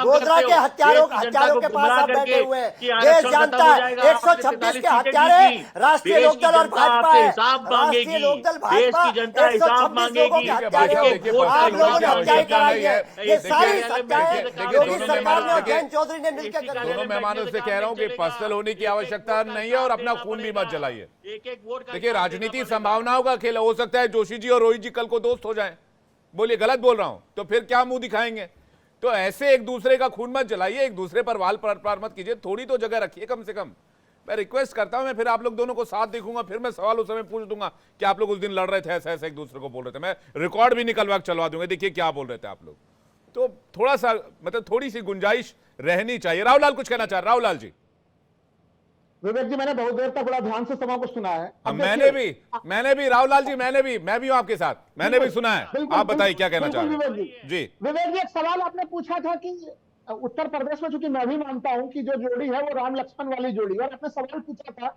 Speaker 2: गोधरा के हत्यारों के पास आप बैठे हुए हैं, देश जानता है 126 के हत्यारे राष्ट्रीय लोकदल और भाजपा है। राष्ट्रीय लोकदल भाजपा 126 लोगों के हत्यारे हो, आप लोगों ने हत्याएं कराई है। ये सारी हत्याएं योगी सरकार ने और जयंत चौधरी ने मिलकर करी।
Speaker 1: दोनों मेहमानों से कह रहा हूं कि पर्सनल होने की आवश्यकता नहीं है और अपना खून भी मत जलाइए। देखिए राजनीति संभावनाओं का खेल, हो सकता है जोशी जी और रोहित जी कल को दोस्त हो जाएं। बोलिए गलत बोल रहा हूं तो फिर क्या मुंह दिखाएंगे? तो ऐसे एक दूसरे का खून मत जलाइए, एक दूसरे पर वाल प्रहार मत कीजिए, थोड़ी तो जगह रखिए कम से कम। मैं रिक्वेस्ट करता हूं, मैं फिर आप लोग दोनों को साथ देखूंगा, फिर मैं सवाल उस समय पूछ दूंगा कि आप लोग उस दिन लड़ रहे थे ऐसे एक दूसरे को बोल रहे थे। मैं रिकॉर्ड भी निकलवा चलवा दूंगा, देखिए क्या बोल रहे थे आप लोग। तो थोड़ा सा मतलब थोड़ी सी गुंजाइश रहनी चाहिए। राहुल लाल कुछ कहना चाह रहे? राहुल लाल जी।
Speaker 5: विवेक जी, मैंने बहुत देर तक बड़ा ध्यान से सभा को सुना है।
Speaker 1: मैंने भी राहुल लाल जी, मैं भी हूं आपके साथ, मैंने भी सुना है। आप बताइए क्या कहना चाह रहे हैं? जी
Speaker 5: विवेक जी, एक सवाल आपने पूछा था कि उत्तर प्रदेश में, चूंकि मैं भी मानता हूं कि जो जोड़ी है वो राम लक्ष्मण वाली जोड़ी है, और आपने सवाल पूछा था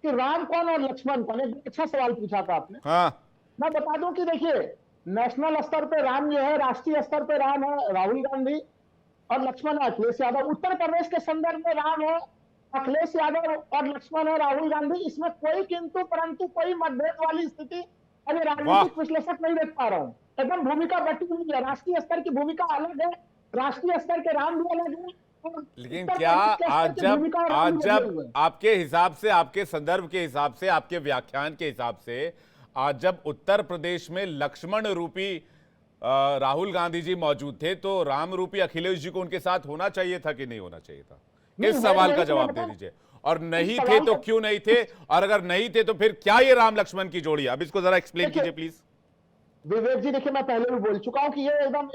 Speaker 5: कि राम कौन और लक्ष्मण कौन। एक अच्छा सवाल पूछा था आपने।
Speaker 1: हाँ,
Speaker 5: मैं बता दूं कि देखिए नेशनल स्तर पे राम जो है, राष्ट्रीय स्तर पे राम है राहुल गांधी और लक्ष्मण है अखिलेश यादव। उत्तर प्रदेश के संदर्भ में राम है अखिलेश यादव और लक्ष्मण है राहुल गांधी। इसमें कोई किंतु परंतु कोई मतभेद वाली स्थिति अभी राजनीतिक विश्लेषक नहीं देख पा रहा हूं। एकदम भूमिका बटी हुई है, राष्ट्रीय स्तर की भूमिका अलग है, राष्ट्रीय स्तर के राम भी अलग है।
Speaker 1: लेकिन क्या आज जब आपके हिसाब से, आपके संदर्भ के हिसाब से, आपके व्याख्यान के हिसाब से, आज जब उत्तर प्रदेश में लक्ष्मण रूपी राहुल गांधी जी मौजूद थे तो राम रूपी अखिलेश जी को उनके साथ होना चाहिए था कि नहीं होना चाहिए था? इस सवाल का जवाब दे दीजिए। और नहीं थे तो क्यों नहीं थे, और अगर नहीं थे तो फिर क्या ये राम लक्ष्मण की जोड़ी? अब इसको जरा एक्सप्लेन कीजिए प्लीज।
Speaker 5: विवेक जी देखिए, मैं पहले भी बोल चुका हूं कि ये एकदम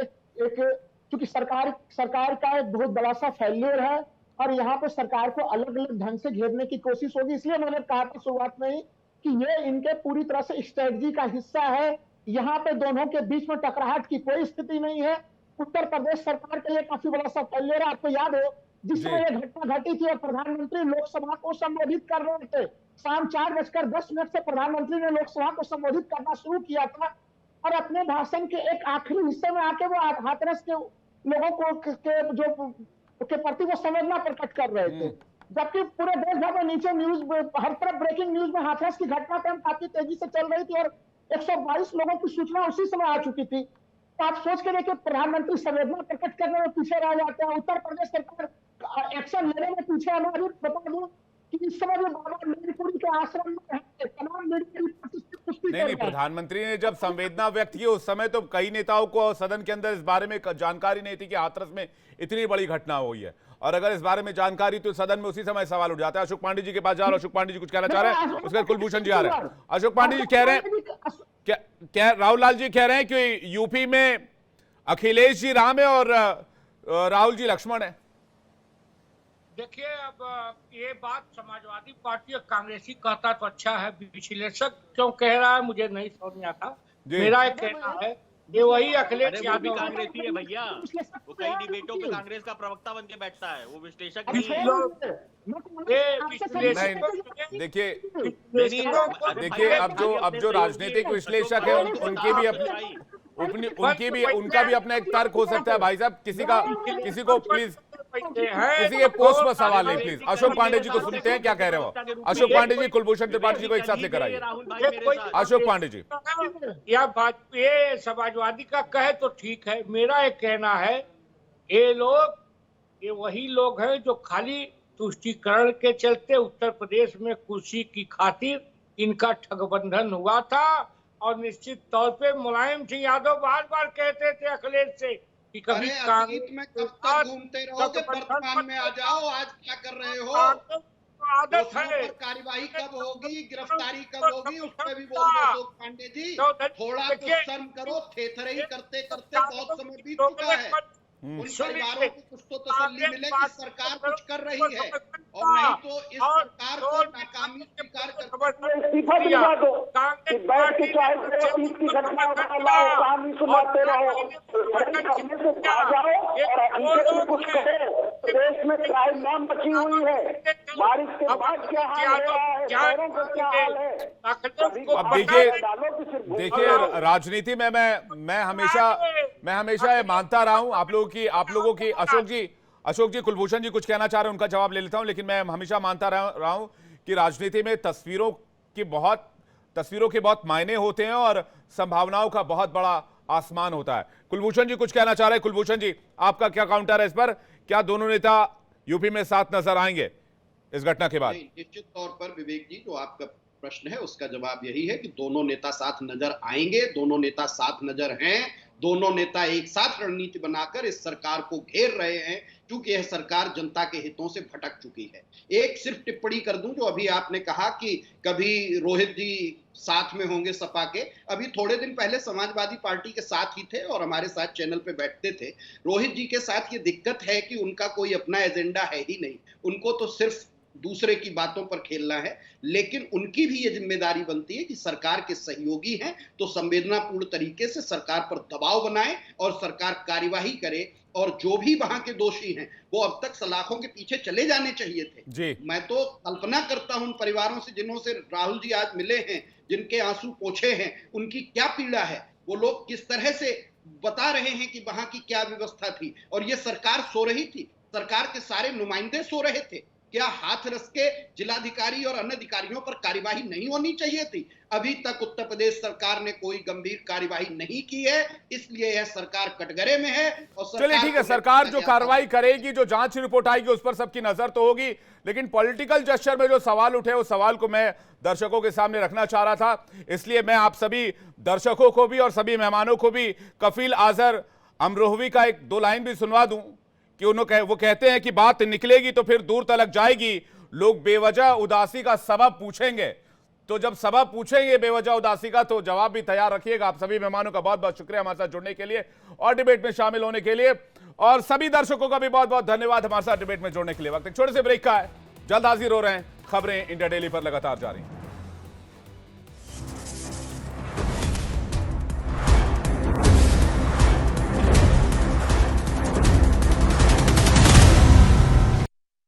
Speaker 5: एक चूंकि सरकार का एक बहुत बड़ा सा फेल्योर है, और यहाँ पे सरकार को अलग अलग ढंग से घेरने की कोशिश होगी। इसलिए मैंने कहा था शुरुआत में ही कि ये इनके पूरी तरह से स्ट्रेटजी का हिस्सा है। यहाँ पे दोनों के बीच में टकराहट की कोई स्थिति नहीं है। उत्तर प्रदेश सरकार के लिए काफी बड़ा सा फेल्योर है। आपको याद हो जिस समय यह घटना घटी थी और प्रधानमंत्री लोकसभा को संबोधित कर रहे थे, शाम 4:10 से प्रधानमंत्री ने लोकसभा को संबोधित करना शुरू किया था, और अपने भाषण के एक आखिरी हिस्से में आके वो हाथरस के लोगों को के प्रति वो संवेदना प्रकट कर रहे थे, जबकि पूरे देश भर में नीचे न्यूज, हर तरफ ब्रेकिंग न्यूज में हाथरस की घटनाक्रम काफी तेजी से चल रही थी और 122 लोगों की सूचना उसी समय आ चुकी थी। तो आप सोच के देखिए, प्रधानमंत्री संवेदना प्रकट करने में पीछे रह जाते हैं, उत्तर प्रदेश सरकार एक्शन लेने में पीछे है। मैं अभी बता दूं कि इस समय भी बाबा मैनपुरी के आश्रम में तमाम मीडिया पुष्टि
Speaker 1: नहीं, प्रधानमंत्री ने जब संवेदना व्यक्त की उस समय तो कई नेताओं को सदन के अंदर इस बारे में जानकारी नहीं थी कि हाथरस में इतनी बड़ी घटना हुई है, और अगर इस बारे में जानकारी तो सदन में उसी समय सवाल उठ जाता है। अशोक पांडे जी के पास जा रहा हूं, अशोक पांडे जी कुछ कहना चाह रहे हैं, उसके बाद कुलभूषण जी आ रहे हैं। अशोक पांडे जी कह रहे हैं, क्या राहुल लाल जी कह रहे हैं कि यूपी में अखिलेश जी राम है और राहुल जी लक्ष्मण है।
Speaker 4: देखिए, अब ये बात समाजवादी पार्टी और कांग्रेसी कहता तो अच्छा है, विश्लेषक क्यों कह रहा है मुझे नहीं समझ में आता। मेरा एक कहना है ये वही अखिलेश यादव
Speaker 6: कांग्रेसी है भैया, वो कई डिबेटों पे कांग्रेस का प्रवक्ता बन के बैठता है, वो विश्लेषक
Speaker 1: नहीं, देखिए अब जो राजनीतिक विश्लेषक है उनका भी अपना एक तर्क हो सकता है। भाई साहब, किसी को प्लीज किसी के पोस्ट पर सवाल नहीं, प्लीज। अशोक पांडे जी को सुनते हैं क्या कह रहे हो। अशोक पांडे जी कुलभूषण त्रिपाठी जी को एक साथ लेकर आइए। अशोक पांडे जी,
Speaker 4: या बात ये समाजवादी का कहे तो ठीक है, मेरा एक कहना है ये वही लोग हैं जो खाली तुष्टीकरण के चलते उत्तर प्रदेश में कुर्सी की खातिर इनका ठगबंधन हुआ था। और निश्चित तौर पे मुलायम सिंह यादव बार बार कहते थे अखिलेश से कि कभी
Speaker 3: अतीत में कब तक घूमते रहोगे, वर्तमान में आ जाओ। आज क्या कर रहे हो?
Speaker 4: आदत है,
Speaker 3: कार्यवाही कब होगी, गिरफ्तारी कब होगी, उस पर भी बोल रहे अशोक पांडे जी। थोड़ा तो शर्म करो, थेथरे ही करते करते बहुत समय बीत चुका है। उन परिवारों को कुछ तो तसल्ली मिले कि सरकार कुछ कर रही है, और नहीं तो इस सरकार को नाकामी स्वीकार कर
Speaker 7: इस्तीफा दिलवा दो कि बैठ के चाहे अतीत की घटना लाओ, कहानी सुनाते रहो, करने से आ जाओ और इनसे कुछ कहो। देश में क्राइम नाम बची हुई है, बारिश के बाद क्या हाल हो रहा है, शहरों का क्या हाल है।
Speaker 1: अब देखिए राजनीति में मैं हमेशा ये मानता रहा हूं आप लोगों की अशोक जी कुलभूषण जी कुछ कहना चाह रहे हैं, उनका जवाब ले लेता हूं। लेकिन मैं हमेशा मानता रहा हूं कि राजनीति में तस्वीरों के बहुत मायने होते हैं और संभावनाओं का बहुत बड़ा आसमान होता है। कुलभूषण जी कुछ कहना चाह रहे हैं। कुलभूषण जी, आपका क्या काउंटर है इस पर? क्या दोनों नेता यूपी में साथ नजर आएंगे इस घटना के बाद?
Speaker 3: निश्चित तौर पर विवेक जी, जो आपका प्रश्न है उसका जवाब यही है कि दोनों नेता साथ नजर आएंगे, दोनों नेता साथ नजर हैं, दोनों नेता एक साथ रणनीति बनाकर इस सरकार को घेर रहे हैं, क्योंकि यह सरकार जनता के हितों से भटक चुकी है। एक सिर्फ टिप्पणी कर दूं, जो अभी आपने कहा कि कभी रोहित जी साथ में होंगे सपा के, अभी थोड़े दिन पहले समाजवादी पार्टी के साथ ही थे और हमारे साथ चैनल पे बैठते थे। रोहित जी के साथ ये दिक्कत है कि उनका कोई अपना एजेंडा है ही नहीं, उनको तो सिर्फ दूसरे की बातों पर खेलना है। लेकिन उनकी भी ये जिम्मेदारी बनती है कि सरकार के सहयोगी हैं तो संवेदनापूर्ण तरीके से सरकार पर दबाव बनाए और सरकार कार्यवाही करे, और जो भी वहां के दोषी हैं वो अब तक सलाखों के पीछे चले जाने चाहिए थे। मैं तो कल्पना करता हूं उन परिवारों से जिन्हों से राहुल जी आज मिले हैं, जिनके आंसू पोंछे हैं, उनकी क्या पीड़ा है, वो लोग किस तरह से बता रहे हैं कि वहां की क्या व्यवस्था थी। और ये सरकार सो रही थी, सरकार के सारे नुमाइंदे सो रहे थे। क्या हाथरस के जिलाधिकारी और अन्य अधिकारियों पर कार्यवाही नहीं होनी चाहिए थी? अभी तक उत्तर प्रदेश सरकार ने कोई गंभीर कार्यवाही नहीं की है, इसलिए यह सरकार कटघरे में है। और
Speaker 1: चलिए ठीक है, सरकार जो कार्रवाई करेगी, जो जांच रिपोर्ट आएगी, उस पर सबकी नजर तो होगी। लेकिन पॉलिटिकल जेस्चर में जो सवाल उठे, उस सवाल को मैं दर्शकों के सामने रखना चाह रहा था, इसलिए मैं आप सभी दर्शकों को भी और सभी मेहमानों को भी कफील आजर अमरोहवी का एक दो लाइन भी सुनवा दूं कि वो कहते हैं कि बात निकलेगी तो फिर दूर तलक जाएगी, लोग बेवजह उदासी का सबब पूछेंगे। तो जब सबब पूछेंगे बेवजह उदासी का, तो जवाब भी तैयार रखिएगा। आप सभी मेहमानों का बहुत बहुत शुक्रिया हमारे साथ जुड़ने के लिए और डिबेट में शामिल होने के लिए, और सभी दर्शकों का भी बहुत बहुत धन्यवाद हमारे साथ डिबेट में जुड़ने के लिए। वक्त एक छोटे से ब्रेक का है, जल्द हाजिर हो रहे हैं। खबरें इंडिया डेली पर लगातार जारी हैं।